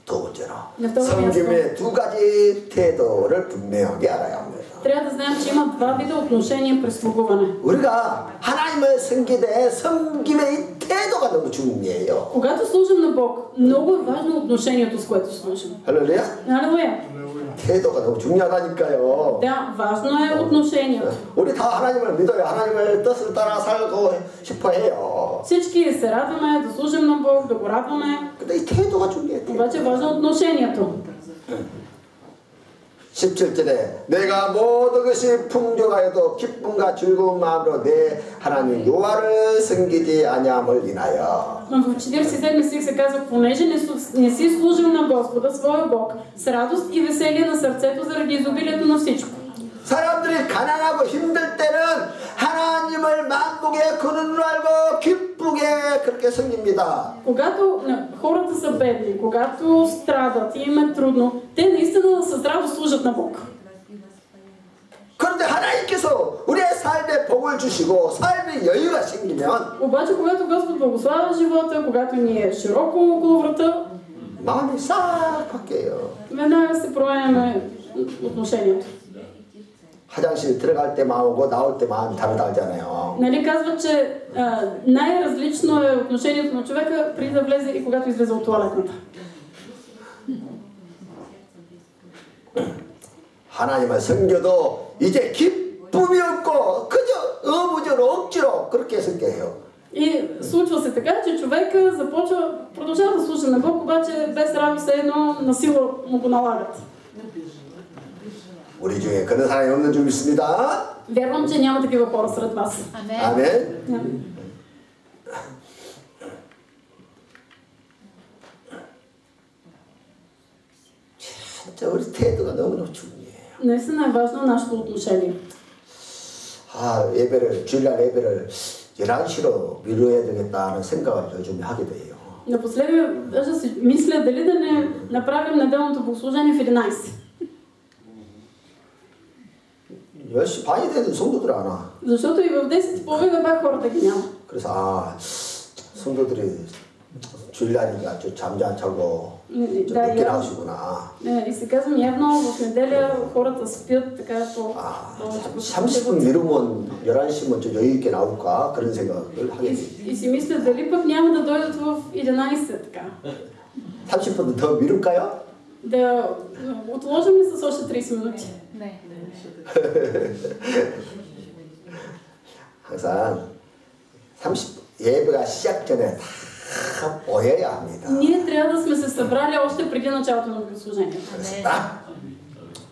두 번째로 네, 또 섬김의 두 가지 태도를 분명하게 알아야 합니다. Трябва да знаем, че има два вида отношения при слугуване. 우리가 하나님을 섬기되 섬김의 이 태도가 너무 중요해요. Когато служим на Бог, много е важно отношението, с което служим. 할렐루야? Алелуя! 태도가 너무 중요하다니까요. Да, важно е отношението. 우리 다 하나님을 믿어요. 하나님의 뜻을 따라 살고 싶어 해요. Всички се радваме да служим на Бог, да го радваме. 근데 이 태도가 중요해요. Обаче важно е отношението. 17절에 내가 모든 것이 풍족하여도 기쁨과 즐거운 마음으로 내 하나님 여호와를 섬기지 아니함을 인하여. В 47 стих се казва, понеже не си служил на Господа, своя Бог, с радост и веселие на сърцето заради изобилието на всичко. 사람들이 가난하고 힘들 때는 하나님을 만복의 근원으로 알고 기쁘게 그렇게 섬깁니다. Когато хората са бедни, когато страдат и им е трудно, те наистина с радост служат на Бог. 그런데 하나님께서 우리의 삶에 복을 주시고 삶의 여유가 생기면 Обаче, когато Господ благославя живота, когато ни е широко около врата, 마음이 싹 바뀌어요. веднага се променяме отношението. 화장실 들어갈 때 마음하고 나올 때 마음이 다르다 하잖아요. Нали казват, че най-различно е отношението на човека преди да влезе и когато излезе от тоалетната. 하나님을 섬겨도 이제 기쁨이 없고 그저 의무적으로 억지로 그렇게 섬겨요. И случва се така, че човека продължава да слуша на Бог, обаче без радост едно насила му го налагат. 우리 중에 그런 사람이 없는 줄 믿습니다. Вярвам, че няма такива хора сред вас. 아멘. 진짜 우리 태도가 너무너무 중요해요. Наистина е важно нашето отношение. 아, 주일날 예배를 11시로 미루어야 되겠다는 생각을 요즘 하게 돼요. Напоследък даже си мисля дали да не направим неделното богослужение в 11. 10시 반이 되는 성도들 안 와. Защото и в 10 половина пак хората ги няма. 그래서 성도들이 주일날이니까 아주 잠도 안 자고 좀 Да, 늦게 явно. 나오시구나. И се казвам, явно в неделя хората спят така по... 아, повече 30분 미루면 11시면 좀 여유 있게 나올까 그런 생각을 하게 돼요. И си мисля, дали пък няма да дойдат в 11 така. 30분 더 미룰까요? Да отложим ли с още 30 минути? Не. 항상 30 예배가 시작 전에 다 모여야 합니다. Ние трябва да сме се събрали още преди началото на богослужението. 그래서 딱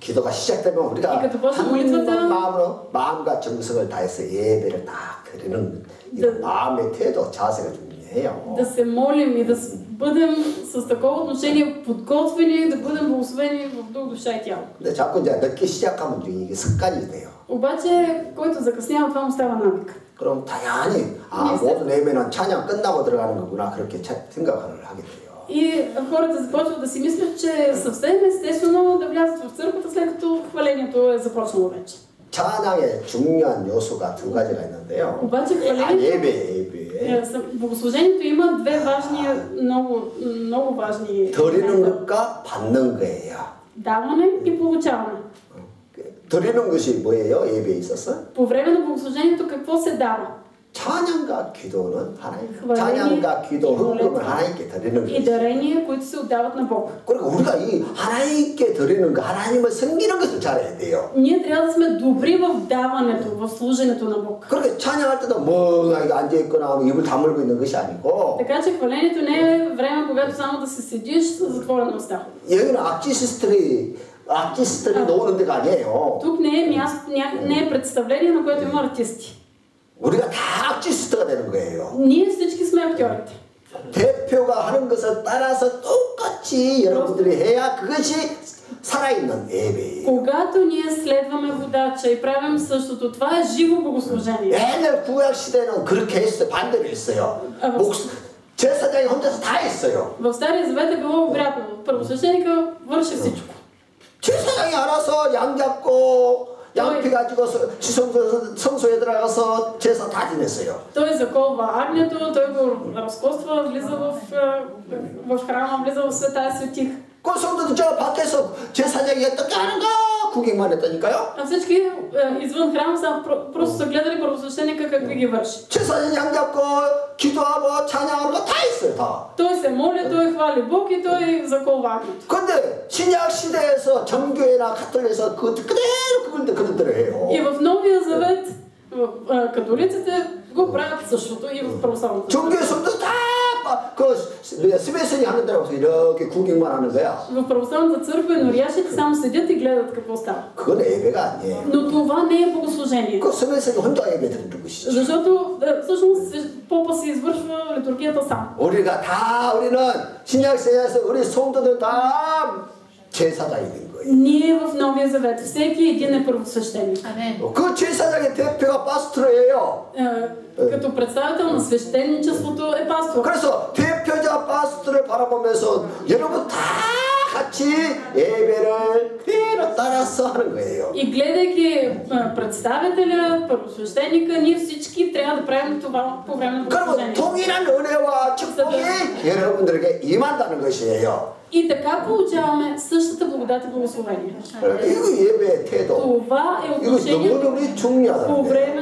기도가 시작되면 우리가 이 같은 몰입하다. 마음으로 마음과 정성을 다해서 예배를 딱 드리는 이 마음의 태도, 자세가 중요해요. Да се молим и да бъдем с такова отношение подготвени, да бъдем благословени в дух, душа и тяло. 근데 자꾸 이제 늦게 시작하면 이게 습관이 돼요. Обаче, който закъснява, това му става навик. 그럼 당연히 모든 예배는 찬양 끝나고 들어가는 거구나 그렇게 생각을 하게 돼요. И хората започват да си мислят, че е съвсем естествено да влязат в църквата, след като хвалението е започнало вече. 찬양의 중요한 요소가 두 가지가 있는데요. обаче хвалението, 예배. богослужението има две важни, много важни 드리는 것과 받는 거예요. даване и получаване. 드리는 것이 뭐예요? 예배에 있어서? По време на богослужението какво се дава? 찬양과 기도는 하나님. хваление 찬양과 기도, 헌금은 하나님께 드리는 и 것이죠. дарения, които се отдават на Бог. 그리고 우리가 이 하나님께 드리는 거, 하나님을 섬기는 것을 잘해야 돼요. Ние трябва да сме добри в даването, в служенето на Бог. 그렇게 찬양할 때도 멍하게 앉아있거나 입을 다물고 있는 것이 아니고 Така че хвалението не е време, когато само да се седиш с затворена уста. 여기는 아티스트들이 노는 데가 아니에요. Тук не е място, не е представление, на което има артисти. 우리가 다 아티스트가 되는 거예요. Ние всички сме актьорите. 대표가 하는 것을 따라서 똑같이 여러분들이 해야 그것이 살아있는 예배예요. Когато ние следваме водача и правим същото, това е живо богослужение. 옛날 구약 시대는 그렇게 했어요. 반대로 했어요. 제사장이 혼자서 다 했어요. В Стария Завет е било обратно. Първосвещеника върши всичко. 제사장이 알아서 양 잡고 양피 가지고 성소에 들어가서 제사 다 지냈어요. Той заколва агнето, той го разкоства, влиза в храма, влиза в святая светих. 그 성도들 저 밖에서 제사장이 어떻게 하는가 구경만 했다니까요. А всички извън храма са просто са гледали първосвещеника как ги върши. 제사장 양 잡고 기도하고 찬양하는 거 다 했어요, 다. Той се моли, той хвали Бог и той заколва агнето. 근데 신약 시대에서 정교회나 카톨릭에서 그대로 그들대로 해요. И в Новия Завет католиците го правят същото и в православната. 정교회 성도 다 스베슨이 하는 데라고 이렇게 구경만 하는 거야. В православната църква норяшите само седят и гледат какво става. 그건 예배가 아니에요. Но това не е богослужение. 그 스베슨이 혼자 예배 드리는 것이죠. Защото всъщност попа се извършва литургията сам. 우리는 신약 시대에서 우리 성도들 다 제사장이 된 거예요. Ние в Новия Завет всеки един е първосвещеник. 그 제사장의 대표가 파스토예요. Като представител на свещеничеството е пастор. 그래서 대표자 파스토를 바라보면서 여러분 다 같이 예배를 그대로 따라서 하는 거예요. И гледайки представителя, първосвещеника, ние всички трябва да правим това по време на 그러면 богослужението. 동일한 은혜와 축복이 여러분들에게 임한다는 것이에요. И така получаваме същата благодат и благословение. 이거 예배의 태도. Това е 이거 отношението 너무너무 중요하다. по време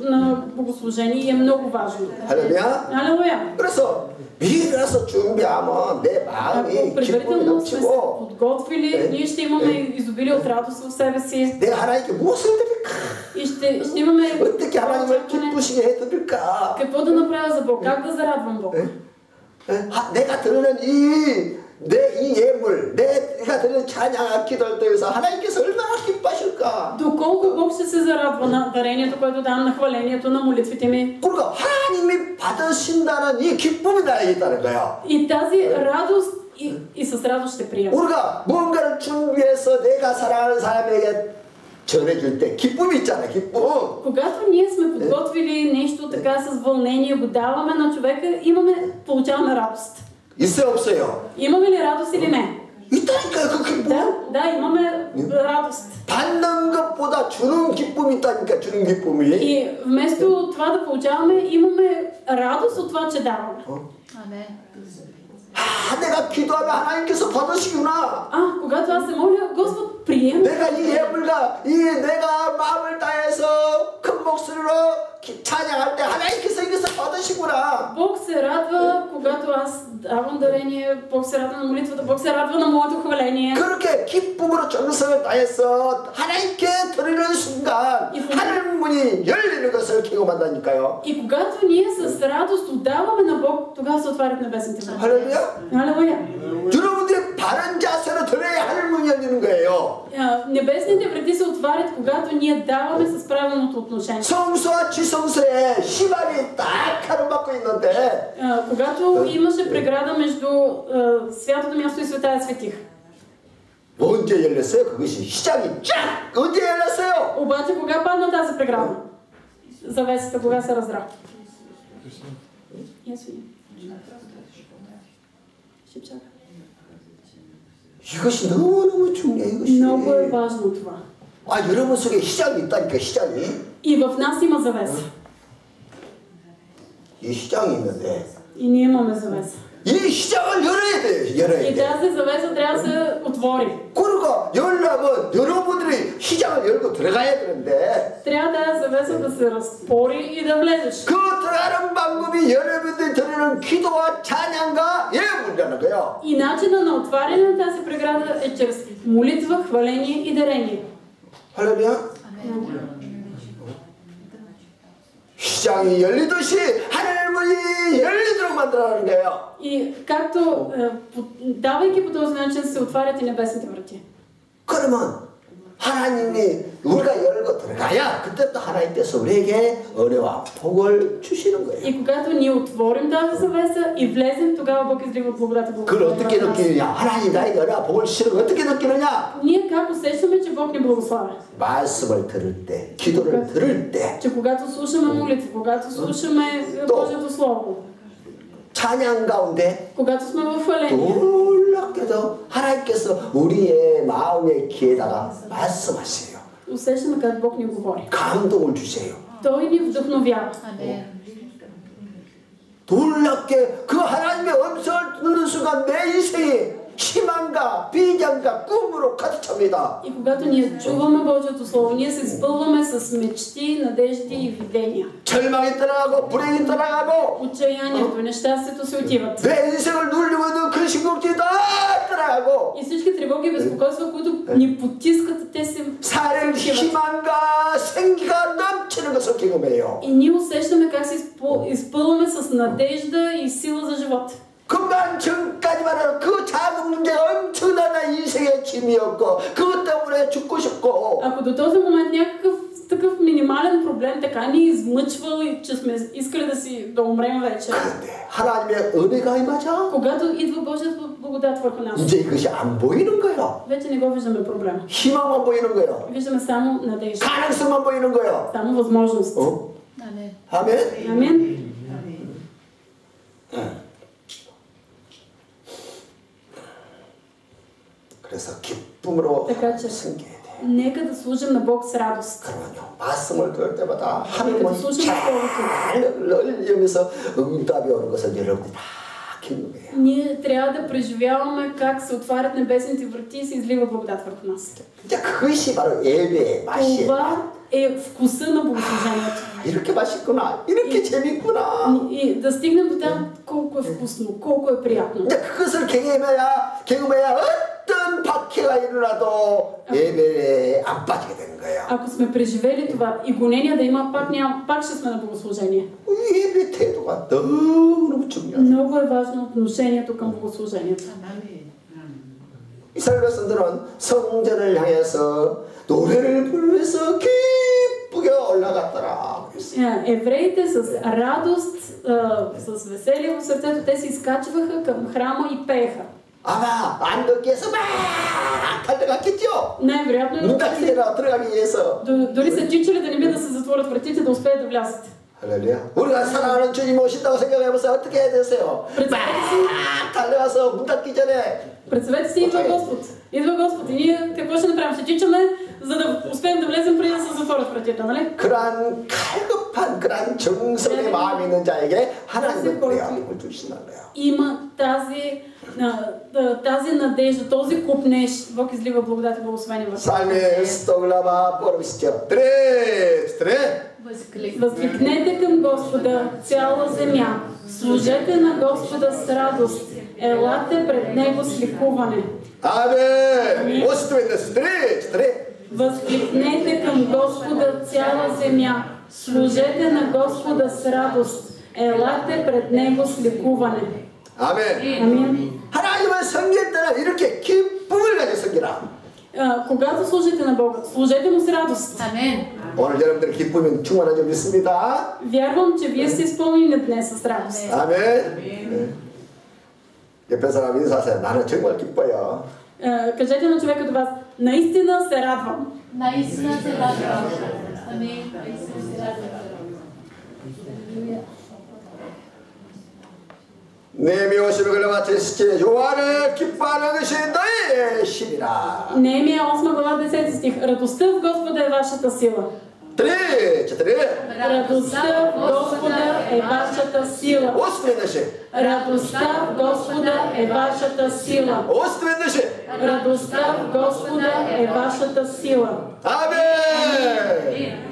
на богослужение и е много важно. 할렐루야. Алелуя! 그래서 미리 가서 준비하면 내 마음이 Ако 기쁨이 предварително сме се 넘치고 подготвили, ние ще имаме изобилие от радост в себе си 내가 하나님께 무엇을 드릴까? и ще имаме 어떻게 하나님을 очакване 기쁘시게 해드릴까? какво да направя за Бог, как да зарадвам Бог. 내가 드리는 이 예물, 내가 드리는 찬양 기도를 통해서 하나님께서 얼마나 기뻐하실까? Доколко Бог ще се зарадва на дарението, което давам, на хвалението, на молитвите ми. 그러니까 하나님이 받으신다는 이 기쁨이 나에 있다는 거야. И тази радост и с радост ще приема. 우리가 뭔가를 준비해서 내가 사랑하는 사람에게 전해줄 때 기쁨이 있잖아, 기쁨. Когато ние сме подготвили нещо така с вълнение, го даваме на човека, получаваме радост. 있어요, 없어요? Имаме ли радост или не? 있다니까요, 그 기쁨. Да, имаме радост. 받는 것보다 주는 기쁨이 있다니까, 주는 기쁨이. И вместо това да получаваме, имаме радост от това, че даваме. 내가 기도하면 하나님께서 받으시구나. когато аз се моля, Господ приема. 내가 이 예물과 내가 마음을 다해서 큰 목소리로 찬양할 때 하나님께서 이것을 받으시구나. Бог се радва, когато аз давам дарение, Бог се радва на молитвата, Бог се радва на моето хваление. 그렇게 기쁨으로 정성을 다해서 하나님께 드리는 순간 하늘 문이 열리는 것을 경험한다니까요. И когато ние с радост отдаваме на Бог, тогава се отварят небесните врати. 할렐루야. Халелуя. 여러분들이 바른 자세로 드려야 하늘 문이 열리는 거예요. Небесните врати се отварят, когато ние даваме с правилното отношение. 성소와 지성소에 시발이 딱 가로막고 있는데 когато имаше преграда между святото място и светая светих. 언제 열렸어요? 그것이 시작이 쫙 언제 열렸어요? Обаче кога падна тази преграда? Завесата кога се раздра? 이것이 너무너무 중요해요. 이것이. Много е важно това. 여러분 속에 시작이 있다니까 시작이. И в нас има завеса. 이 시장이 있는데 И ние имаме завеса. 이 시장을 열어야 돼요. 열어야 И 돼. тази завеса трябва да се отвори. 그러니까 열려면 여러분들이 시장을 열고 들어가야 되는데 трябва тази завеса да се разпори и да влезеш. 그 들어가는 방법이 여러분들이 드리는 기도와 찬양과 예물이라는 거예요. И начина на отваряне на тази преграда е чрез молитва, хваление и дарение. 할렐루야. 시장이 열리듯이 하늘문이 열리도록 만들어라는 거예요. И както давайки по този начин се отварят и небесните врати. 그러면 하나님이 우리가 열고 들어가야 그때부터 하나님께서 우리에게 은혜와 복을 주시는 거예요. И когато ние отворим тази завеса и влезем, тогава Бог излива благодат и 그걸 어떻게 благословение. 느끼느냐? 하나님 나에게 은혜와 복을 주시는 걸 어떻게 느끼느냐? Ние как усещаме, че Бог ни благославя? 말씀을 들을 때, 기도를 들을 때, Че когато слушаме молитва, когато слушаме Божието Слово, 찬양 가운데 когато сме в хваление, 놀랍게도 하나님께서 우리의 마음의 귀에다가 말씀하세요. усещаме как Бог ни говори. 감동을 주세요. Той ни вдъхновява. 놀랍게 그 하나님의 음성을 듣는 순간 내 인생이 희망과 비전과 꿈으로 가득 찹니다. И когато ние чуваме Божието Слово, ние се изпълваме с мечти, надежди и видения. 절망이 떠나가고 불행이 떠나가고 Отчаянието, нещастието се отиват. 내 인생을 누리고 있는 그 신경질이 다 떠나가고 И всички тревоги и безпокойства, които ни потискат, те се 살을 희망과 생기가 넘치는 것을 경험해요. И ние усещаме как се изпълваме с надежда и сила за живот. 금방 전까지만 해도 그 작은 문제가 엄청난 내 인생의 짐이었고 그것 때문에 죽고 싶고 Ако до този момент някакъв такъв минимален проблем така ни измъчвал и че сме искали да умрем вече. 그런데 하나님의 은혜가 임하자 Когато идва Божията благодат върху нас, 이제 이것이 안 보이는 거예요. вече не го виждаме проблема. 희망만 보이는 거예요. Виждаме само надежда, 가능성만 보이는 거예요. само възможност. 아멘. Амин. 그래서 기쁨으로 Така че 섬겨야 돼. нека да служим на Бог с радост. 그러면요 말씀을 들을 때마다 Нека да 하늘문 слушаме 잘 열리면서 응답이 오는 것을 여러분들이 다 경험해요. Ние трябва да преживяваме как се отварят небесните врати и се излива благодат върху нас. 이제 그것이 바로 예배의 맛이에요. Това е вкуса на богослужението. 이렇게 맛있구나, 이렇게 재밌구나. И да стигнем до там колко е вкусно, колко е приятно. 이제 그것을 경험해야 어떤 박해가 일어나도 예배에 안 빠지게 되는 거예요. Ако сме преживели това и гонения да има, пак ще сме на богослужение. 예배 태도가 너무너무 중요해요. Много е важно отношението към богослужението. 이스라엘 백성들은 성전을 향해서 노래를 부르면서 기쁘게 올라갔더라. Евреите с радост, с веселие в сърцето, те се изкачваха към храма и пееха. 아마 안 듣기에서 막 달려갔겠죠. Най-вероятно 문 닫히더라 들어가기 위해서. дори са тичали да не би да се затворят вратите, да успеят да влязат. 할렐루야. 우리가 사랑하는 주님 오신다고 생각해보세요. 어떻게 해야 되세요? 막 달려가서 문 닫기 전에. Представете си, идва Господ. Идва Господ и ние какво ще направим? Ще тичаме, за да успеем да влезем преди да се затворят вратите, нали? 그러한 성급한 그런 정성의 마음이 있는 자에게 하나님은 부양을 주신다는 거예요. Има тази надежда, този купнеж, Бог излива благодат и благословение върху него. Псалмист глава 1 стих 3. Възкликнете към Господа цяла земя, служете на Господа с радост, елате пред Него с ликуване. Амен. Оставете 3. Възкликнете към Господа цяла земя, служете на Господа с радост, елате пред Него с ликуване. 아멘. Амин. 하나님을 섬길 때는 이렇게 기쁨을 가지고 섬기라. Когато служите на Бога, служете Му с радост. Амин. 오늘 여러분들 기쁨이 충만한 줄 믿습니다. Вярвам, че вие сте изпълнени днес с радост. 아멘. 옆에 사람 인사하세요. 나는 정말 기뻐요. Кажете на човека до вас, наистина се радвам. Наистина се радвам. Амин. Наистина се радвам. 네헤미야 50에 걸려가 제시체 여호와를 기뻐하는 것이 너의 힘이라. Неемия 8 глава 10 стих. Радостта в Господа е вашата сила. 3. Радостта в Господа е вашата сила. 오스트맨드시. Радостта в Господа е вашата сила. 오스트맨드시. Радостта в Господа е вашата сила. 아멘.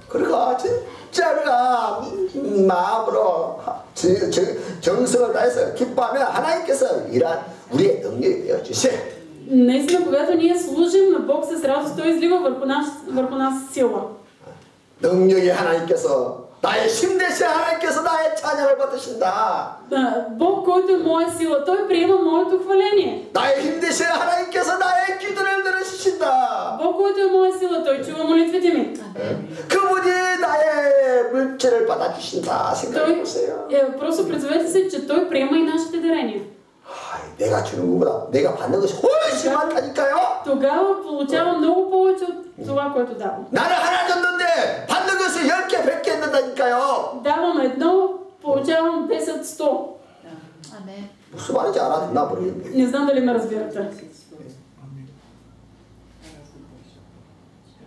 그러니까 진짜 우리가 마음으로 정성을 다해서 기뻐하면 하나님께서 이러한 우리의 능력이 되어 주시. Наистина, когато ние служим на Бог с радост, Той излива върху нас сила. 능력이 하나님께서 나의 힘 대신 하나님께서 나의 찬양을 받으신다. Бог, който е моя сила, Той приема моето хваление. 나의 힘 대신 하나님께서 나의 기도를 들으신다. Бог, който е моя сила, Той чува молитвите ми. 그분이 나의 물질을 받아주신다. 생각해 보세요. Просто представете си, че Той приема и нашите дарения. 내가 주는 것보다 내가 받는 것이 훨씬 많다니까요. Тогава получавам много повече от това, което давам. 나는 하나 줬는데 받는 것을 10개, 100개 했는다니까요. Давам едно, получавам 10-100. Амин. 무슨 말인지 알아듣나 모르겠네. Не знам дали ме разбирате.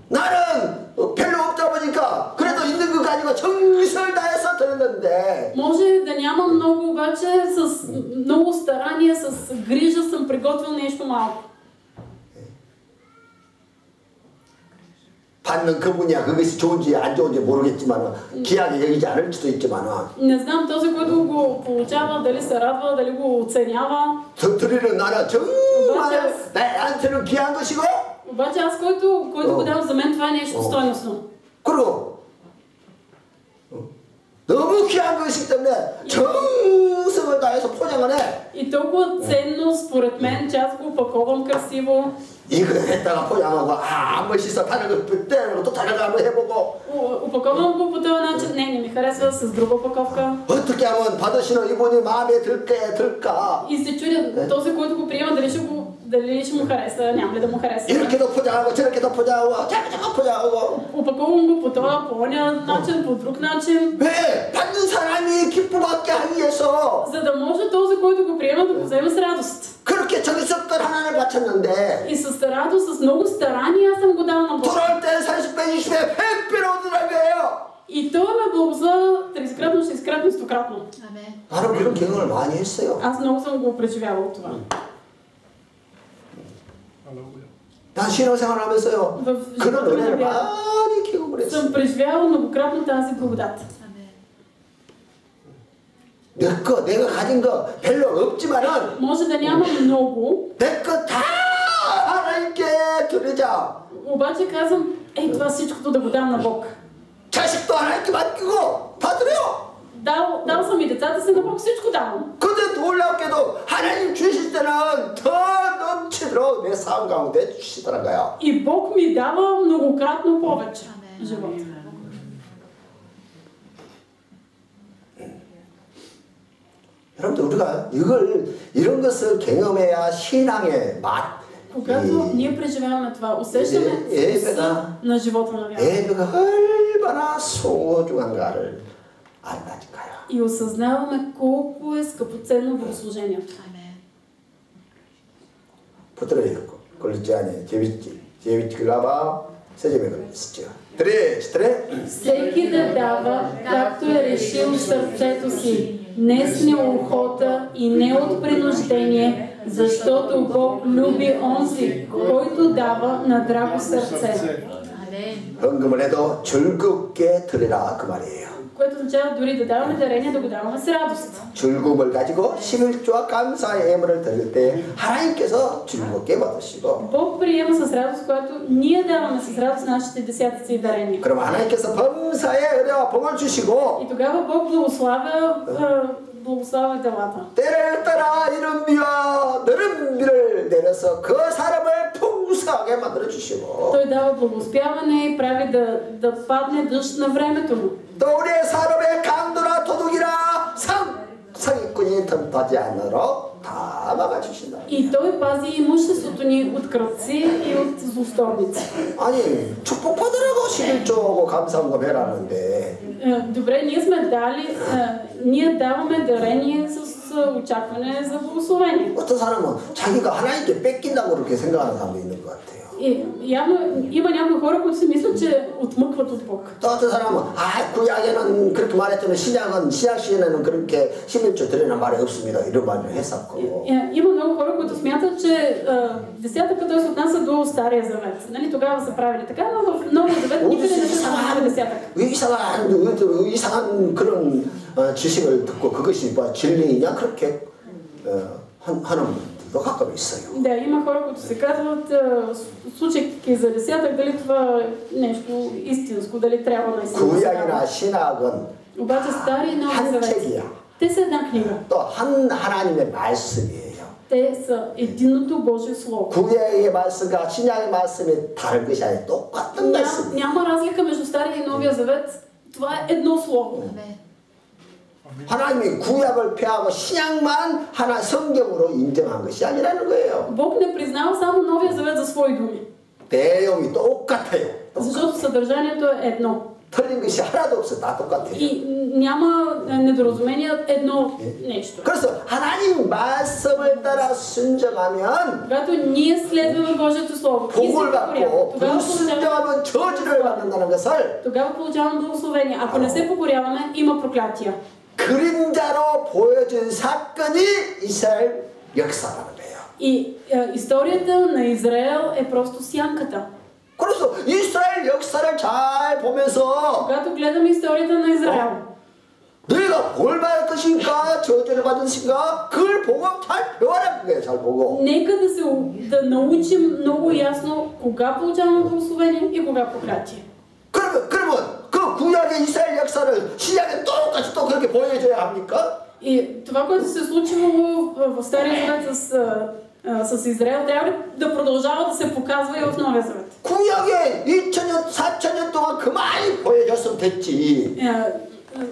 나는 별로 없다 보니까 그래도 있는 거 가지고 정성을 다해서 드렸는데 Може да няма много, обаче с много старание, с грижа съм приготвил нещо малко. 받는 그분이야 그것이 좋은지 안 좋은지 모르겠지만 귀하게 여기지 않을 수도 있지만 Не знам този, който го получава, дали се радва, дали го оценява. 드리는 나는 정말 나한테는 귀한 것이고 Обаче аз, който го давам, за мен това е нещо стойностно. 그리고 너무 귀한 것이기 때문에 정성을 다해서 포장을 해. И толкова ценно, според мен, че аз го опаковам красиво. 이거 했다가 포장하고 한번 씻어 다른 거 떼고 또 다른 거 한번 해보고 Опаковам го по този начин. Не ми харесва, с друга опаковка. 어떻게 하면 받으시는 이분이 마음에 들까? И се чудя, този, който го приема, дали ще му хареса, няма ли да му хареса. 이렇게도 포장하고 저렇게도 포장하고 저렇게도 포장하고 Опаковам го по този, по оня начин, по друг начин. 왜? 받는 사람이 기쁨받게 하기 위해서 За да може този, който го приема, да го вземе с радост. 그렇게 정성껏 하나를 바쳤는데 И с радост, с много старание аз съм го дал на Бог. 돌아올 때 30배, 20배, 100배로 오더라고요. И той ме благословя 30-кратно, 60-кратно, 100-кратно. Амин. 나는 그런 경험을 많이 했어요. Аз много съм го преживявал това. 난 신앙생활 하면서요. 그런 은혜를 많이 경험을 했어요. Съм преживявал многократно тази благодат. 내가 가진 거 별로 없지만은 Може да няма много, 내 거 다 하나님께 드리자. обаче казвам, това всичкото да го дам на Бог. 자식도 하나님께 맡기고 다 드려. Дал съм и децата си на Бог, всичко давам. 근데 놀랍게도 하나님 주실 때는 더 넘치도록 내 삶 가운데 주시더란 거야. И Бог ми дава многократно повече живот. 여러분들 우리가 이런 것을 경험해야 신앙의 맛. Когато ние преживяваме това, усещаме вкуса на живота на вярата. 예배가 얼마나 소중한가를 안다니까요. И осъзнаваме колко е скъпоценно богослужението. 부드러워 있고 그렇지 않니? 제비치 글라바 세점에 그랬었죠. Три, четири. Всеки да дава, както е решил в сърцето си, не с неохота и не от принуждение, защото Бог люби онзи, който дава на драго сърце. 헌금을 해도 즐겁게 드리라 그 말이에요. Което означава дори да даваме дарение, да го даваме с радост. 즐거움을 가지고 11조와 감사의 예물을 드릴 때 하나님께서 즐겁게 받으시고 Бог приема с радост, когато ние даваме с радост нашите десятици и дарения. 그럼 하나님께서 범사의 은혜와 복을 주시고 И тогава Бог благославя делата. 때를 따라 이른 비와 너른 비를 내려서 그 사람을 풍성하게 만들어 주시고 Той дава благоуспяване и прави да падне дъжд на времето му. 또 우리의 사람의 강도나 도둑이나 상위꾼이 틈타지 않도록 다 막아주신다. И той пази имуществото ни от крадци и от злосторници. 아니 축복받으라고 11조고 감사헌금 해라는데 Добре, ние даваме дарение с очакване за благословение. 어떤 사람은 자기가 하나님께 뺏긴다고 그렇게 생각하는 사람도 있는 것 같아요. И явно има някои хора, които си мислят, че отмъкват от Бог. 또 어떤 사람은 구약에는 그렇게 말했지만 신약 시에는 그렇게 11조 드리는 말이 없습니다. 이런 말을 했었고. Има много хора, които смятат, че десятъка той се отнася до Стария завет. Нали, тогава са правили така, но в Новия завет никъде не се споменава десятък. 이상한 그런 지식을 듣고 그것이 뭐 진리냐 그렇게 하는 분들도 가끔 있어요. Да, има хора, които се казват, случайки за десятък, дали това е нещо истинско, дали трябва да се 구약이나 신약은 обаче Стария и Нови 한 завет, 책이야. те са една книга. 또 한 하나님의 말씀이에요. Те са единното Божие Слово. 구약의 말씀과 신약의 말씀이 다른 것이 아니라 똑같은 말씀. Няма разлика между Стария и Новия завет. Това е едно Слово. 하나님이 구약을 폐하고 신약만 하나 성경으로 인정한 것이 아니라는 거예요. Бог не признава само Новия завет за свои думи. 내용이 똑같아요. Защото съдържанието е едно. 틀린 것이 하나도 없어. 다 똑같아요. И няма недоразумение, едно нещо. 그래서 하나님 말씀을 따라 순종하면 Когато ние следваме Божието Слово и се 복을 покоряваме, 받고 불순종하면 저주를 받는다는 것을 тогава получаваме благословение. Ако не се покоряваме, има проклятия. 그림자로 보여준 사건이 이스라엘 역사라는 거예요. И историята на Израел е просто сянката. 그래서 이스라엘 역사를 잘 보면서 Когато гледаме историята на Израел, 너희가 뭘 받을 것인가 저주를 받을 것인가 그걸 보고 잘 배워라 그게 잘 보고. нека да научим много ясно кога получаваме благословение и кога проклятие. 그러면 그 구약의 이스라엘 역사를 신약에 똑같이 또 그렇게 보여줘야 합니까? И това, което се случило в Стария завет с Израел, трябва ли да продължава да се показва и в Новия завет? 구약에 2000년, 4000년 동안 그만이 보여줬으면 됐지.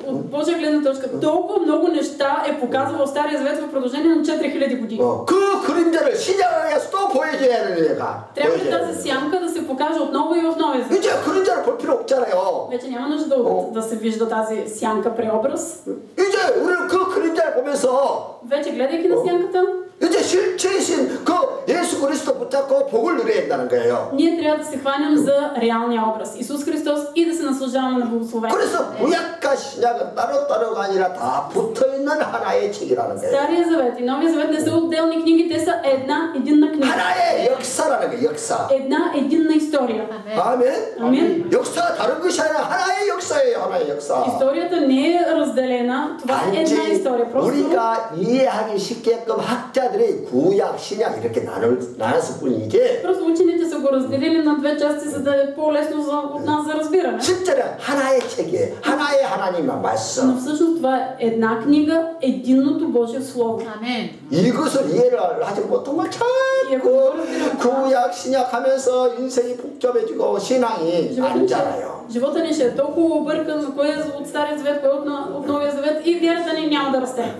От Божия гледна точка, толкова много неща е показвал в Стария завет в продължение на 4000 години. 그 그림자를 신약에서 또 보여줘야 되는 얘가. Трябва ли тази сянка да се покаже отново и в Новия завет? 이제 그림자를 볼 필요 없잖아요. Вече няма нужда да се вижда тази сянка преобраз. 이제 우리는 그 그림자를 보면서 Вече гледайки на сянката, 이제 실체이신 그 예수 그리스도 붙잡고 복을 누려야 한다는 거예요. ние трябва да се хванем за реалния образ Исус Христос и да се наслаждаваме на благословение. 그래서 구약과 신약은 따로따로가 아니라 다 붙어있는 하나의 책이라는 거예요. Стария завет и Новия завет не са отделни книги, те са единна книга. 하나의 역사라는 거예요. 역사. Единна история. 아멘. Амин. 역사가 다른 것이 아니라 하나의 역사예요. 하나의 역사. Историята не е разделена, това е една история. Просто 우리가 이해하기 쉽게끔 학자들이 구약, 신약 이렇게 나눴을 뿐이지. Просто учените са го разделили на две части, за да е по-лесно от нас за разбиране. 실제는 하나의 책이에요. 하나의 하나님의 말씀. Но всъщност това е една книга, единното Божие Слово. Amen. 이것을 이해를 하지 못하면 자꾸 구약, 신약 하면서 인생이 복잡해지고 신앙이 아니잖아요. Живота ни ще е толкова объркан, кое е от Стария завет, кое е от Новия завет и вярата ни няма да расте.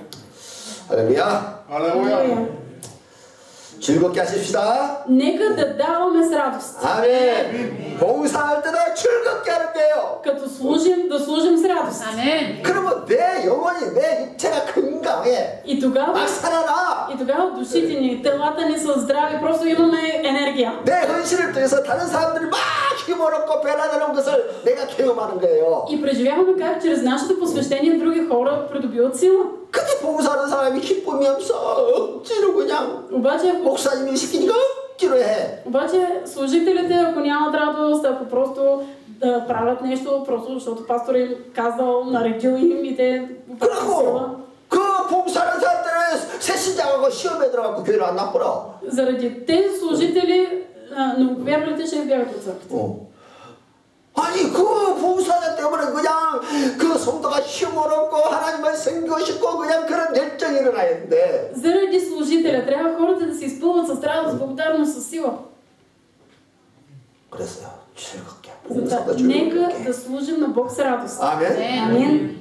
할렐루야. Алелуя. 즐겁게 하십시다. Нека да даваме с радост. 아멘. 봉사할 때도 즐겁게 하는데요. Като служим, да служим с радост. Amen. 그러면 내 영혼이, 내 육체가 건강 건강해. И тогава, 막 살아라. и тогава душите ни, телата ни са здрави, просто имаме енергия. 내 헌신을 통해서 다른 사람들이 막 힘을 얻고 변화되는 것을 내가 경험하는 거예요. И преживяваме как чрез нашето посвещение други хора придобиват сила. 근데 봉사하는 사람이 기쁨이 없어. 억지로 그냥 Обаче, 목사님이 시키니까 억지로 해. обаче служителите, ако нямат радост, ако просто да правят нещо, просто защото пастор им казал, наредил им и те оказват сила. 그리고 그 봉사하는 사람들은 새신자하고 시험에 들어가고 교회를 안 나쁘라. Заради тези служители, нововярвалите ще избягат от църквата. 아니 그 봉사자 때문에 그냥 그 성도가 힘을 얻고 하나님을 섬기고 싶고 그냥 그런 열정이 일어나야 되는데 Заради служителя трябва хората да се изпълват с радост, благодарност, с сила. 그래서요 즐겁게 Затова 봉사도 нека 즐겁게. да служим на Бог с радост. 아멘. Амин.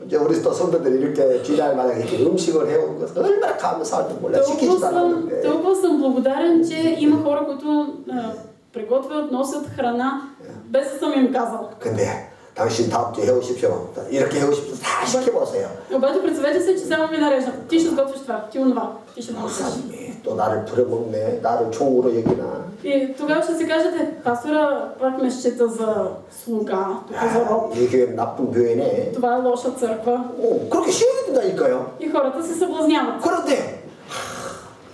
이제 우리 또 성도들이 이렇게 주일마다 이렇게 음식을 해온 것은 얼마나 감사할지 몰라. 시키지도 않았는데. Толкова съм благодарен, че има хора, които приготвят, носят храна, без да съм им казал. 근데 당신 다음 주에 해오십시오. 이렇게 해오십시오. 다 시켜보세요. Обаче представете се, че само ми нареждам. Ти ще сготвиш това, ти онова, ти ще сготвиш. 목사님이 또 나를 부려먹네. 나를 종으로 여기나. И тогава ще си кажете, пастора пак ме счита за слуга, за роб. 이 교회는 나쁜 교회네. Това е лоша църква. 그렇게 시험이 된다니까요. И хората се съблазняват. 그런데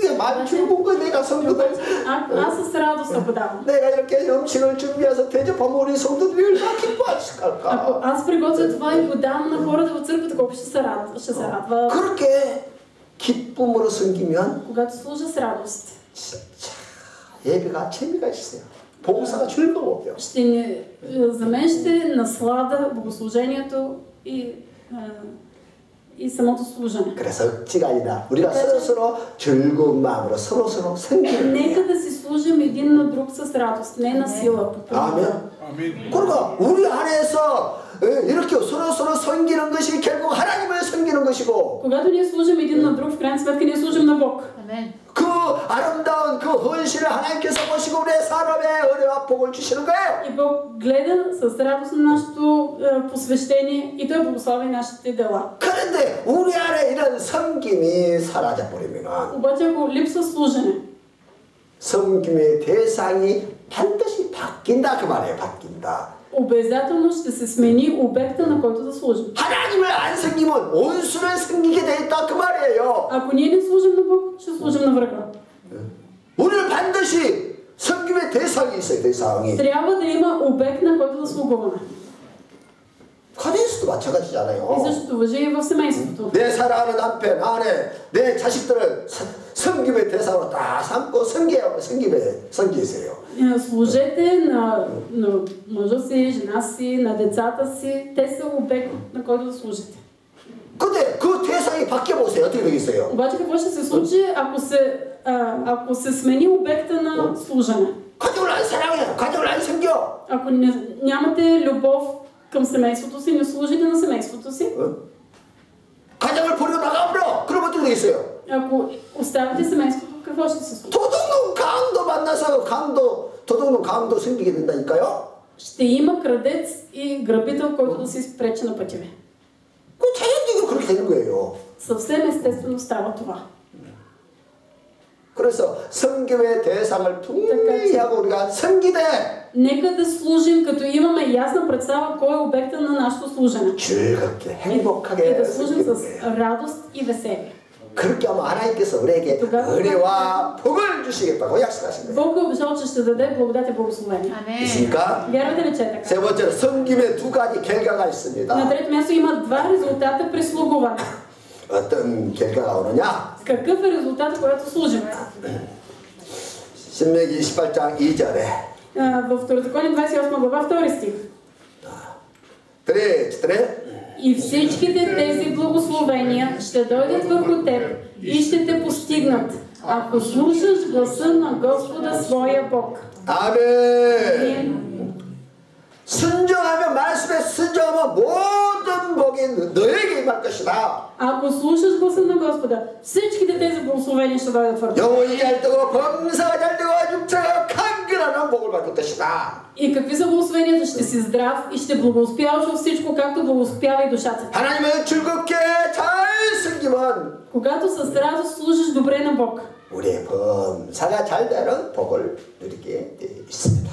이게 많이 주는 거 내가 성도들 Аз с радост ако давам. 내가 이렇게 음식을 준비해서 대접하면 우리 성도들이 얼마나 Ако 기뻐하실까. аз приготвя това и го давам на хората от църквата, колко ще се радва. 그렇게 기쁨으로 섬기면 Когато служа с радост, 진짜 예배가 재미가 있어요. 봉사가 즐거워요. за мен ще наслада богослужението и самото служене. 그래서 억지가 아니라 우리가 서로서로 즐거운 마음으로 서로서로 섬기는 Нека да си служим един на друг с радост, не на сила. 아멘. 그러니까 우리 안에서 이렇게 서로서로 섬기는 것이 결국 하나님을 섬기는 것이고 Когато ние служим един на друг, в крайна сметка ние служим на Бог. 그 아름다운 그 헌신을 하나님께서 보시고 우리의 산업에 은혜와 복을 주시는 거예요. И Бог гледа с радост на нашето посвещение и Той благослови нашите дела. 그런데 우리 안에 이런 섬김이 사라져 버리면 Обаче ако липсва служене, 섬김의 대상이 반드시 바뀐다 그 말이에요. 바뀐다. обязателно ще се смени обекта, на който да служим. 하나님을 안 섬기면 원수를 섬기게 돼 있다 그 말이에요. Ако ние не служим на Бог, ще служим на врага. 우리는 반드시 섬김의 대상이 있어요. 대상이. Трябва да има обект, на който да слугуваме. 가정에서도 마찬가지잖아요. И същото важи и в семейството. 내 사랑하는 남편, 아내, 내 자식들을 섬김의 대상으로 다 삼고 섬기세요. Служете на мъжа си, жена си, на децата си. Те са обект, на който да служите. 근데 그 대상이 바뀌어 보세요. 어떻게 되겠어요? Обаче какво ще се случи, ако се смени обекта на служене? 가족을 안 사랑해. 가족을 안 섬겨. Ако нямате любов към семейството си, не служите на семейството си. 가정을 버리고 나가버려. 그러면 어떻게 되겠어요? Ако оставите семейството, какво ще се случи? 도둑놈 강도 만나서 도둑놈 강도 섬기게 된다니까요. Ще има крадец и грабител, който да се изпречи на пътя ви. 그 자연적으로 그렇게 되는 거예요. Съвсем естествено става това. 그래서 섬김의 대상을 분명히 하고 우리가 섬기되 Нека да служим, като имаме ясна представа кой е обекта на нашето служене. 즐겁게 И 행복하게 да служим с 섬기는 радост и веселие. 그렇게 하면 하나님께서 우리에게 은혜와 복을 주시겠다고 약속하신 거예요. Бог е обещал, че ще даде благодат и благословение. 있습니까? Вярвате ли, че е така? 세 번째로 섬김의 두 가지 결과가 На 있습니다. трето място има два резултата при слугуване. 어떤 결과가 오느냐? Какъв е резултат, когато служим? 신명기 28장 2절에 Във Второзаконие 28 глава 2 стих. И всичките тези благословения ще дойдат върху теб и ще те постигнат, ако слушаш гласа на Господа своя Бог. 아멘. 순종하면 말씀에 순종하면 모든 복이 너에게 임할 것이다. Ако слушаш гласа на Господа, всичките тези благословения ще дойдат върху теб. 영혼이 잘 되고 범사가 잘 되고 육체가 강건한 일어난 복을 받을 것이다. И какви са благословенията? Ще си здрав и ще благоуспяваш във всичко, както благоуспява и душата. 하나님을 즐겁게 잘 섬기면 Когато с радост служиш добре на Бог, 우리의 범사가 잘 되는 복을 누리게 돼 있습니다.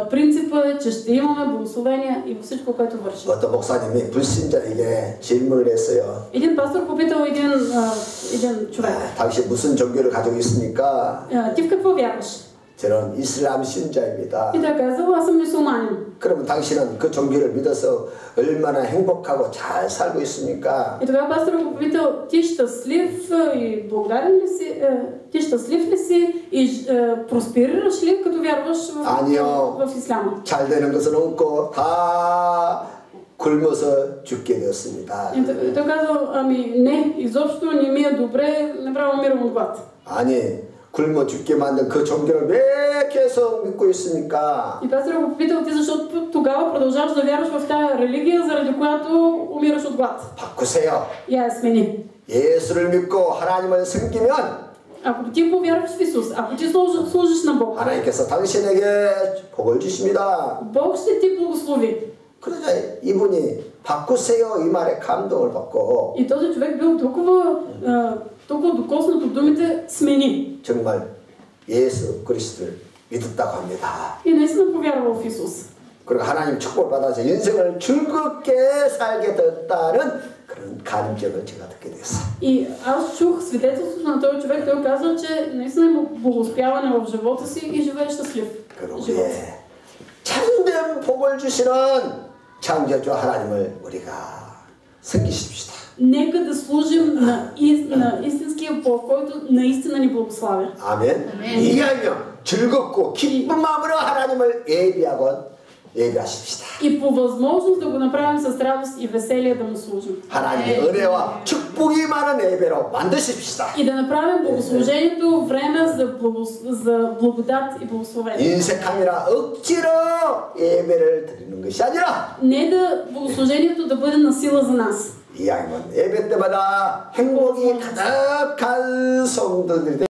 принципът е, че ще имаме благословения и във всичко, което вършим. 어떤 목사님이 불신자에게 질문을 했어요. Един пастор попитал един човек: 당신 무슨 종교를 가지고 있습니까? ти в какво вярваш? 저는 이슬람 신자입니다. И той казал: аз съм мюсюлманин. 그러면 당신은 그 종교를 믿어서 얼마나 행복하고 잘 살고 있습니까? И тогава пастор го попитал: ти щастлив и благодарен ли си? Ти щастлив ли си и просперираш ли, като вярваш в исляма? 잘 되는 것은 없고 다 굶어서 죽게 되었습니다. И той казал: ами не, изобщо не ми е добре, направо умирам от глад. 아니, 굶어 죽게 만든 그 종교를 왜 계속 믿고 있습니까? И пастор го попитал: ти защо тогава продължаваш да вярваш в тази религия, заради която умираш от глад? 바꾸세요. И я смени. 예수를 믿고 하나님을 섬기면 Ако ти повярваш в Исус, ако ти служиш на Бог, 하나님께서 당신에게 복을 주십니다. Бог ще ти благослови. 그러자 이분이 바꾸세요 이 말에 감동을 받고 И този човек бил толкова докоснат от думите смени. 정말 예수 그리스도를 믿었다고 합니다. И наистина повярвал в Исус. 그리고 하나님 축복을 받아서 인생을 즐겁게 살게 됐다는 그런 간증을 제가 듣게 됐어요. И аз чух свидетелството на този човек. Той каза, че наистина има благоуспяване в живота си и живее щастлив живот. 참된 복을 주시는 창조주 하나님을 우리가 섬기십시다. Нека да служим на истинския Бог, който наистина ни благославя. 아멘. 이해하며 즐겁고 기쁜 마음으로 하나님을 예배하십시다. И по възможност да го направим с радост и веселие да му служим. 하나님의 은혜와 축복이 많은 예배로 만드십시다. И да направим богослужението време за благодат и благословение. 인색함이라 억지로 예배를 드리는 것이 아니라 Не да богослужението да бъде на сила за нас. 이왕이면 예배 때마다 행복이 가득한 성도들이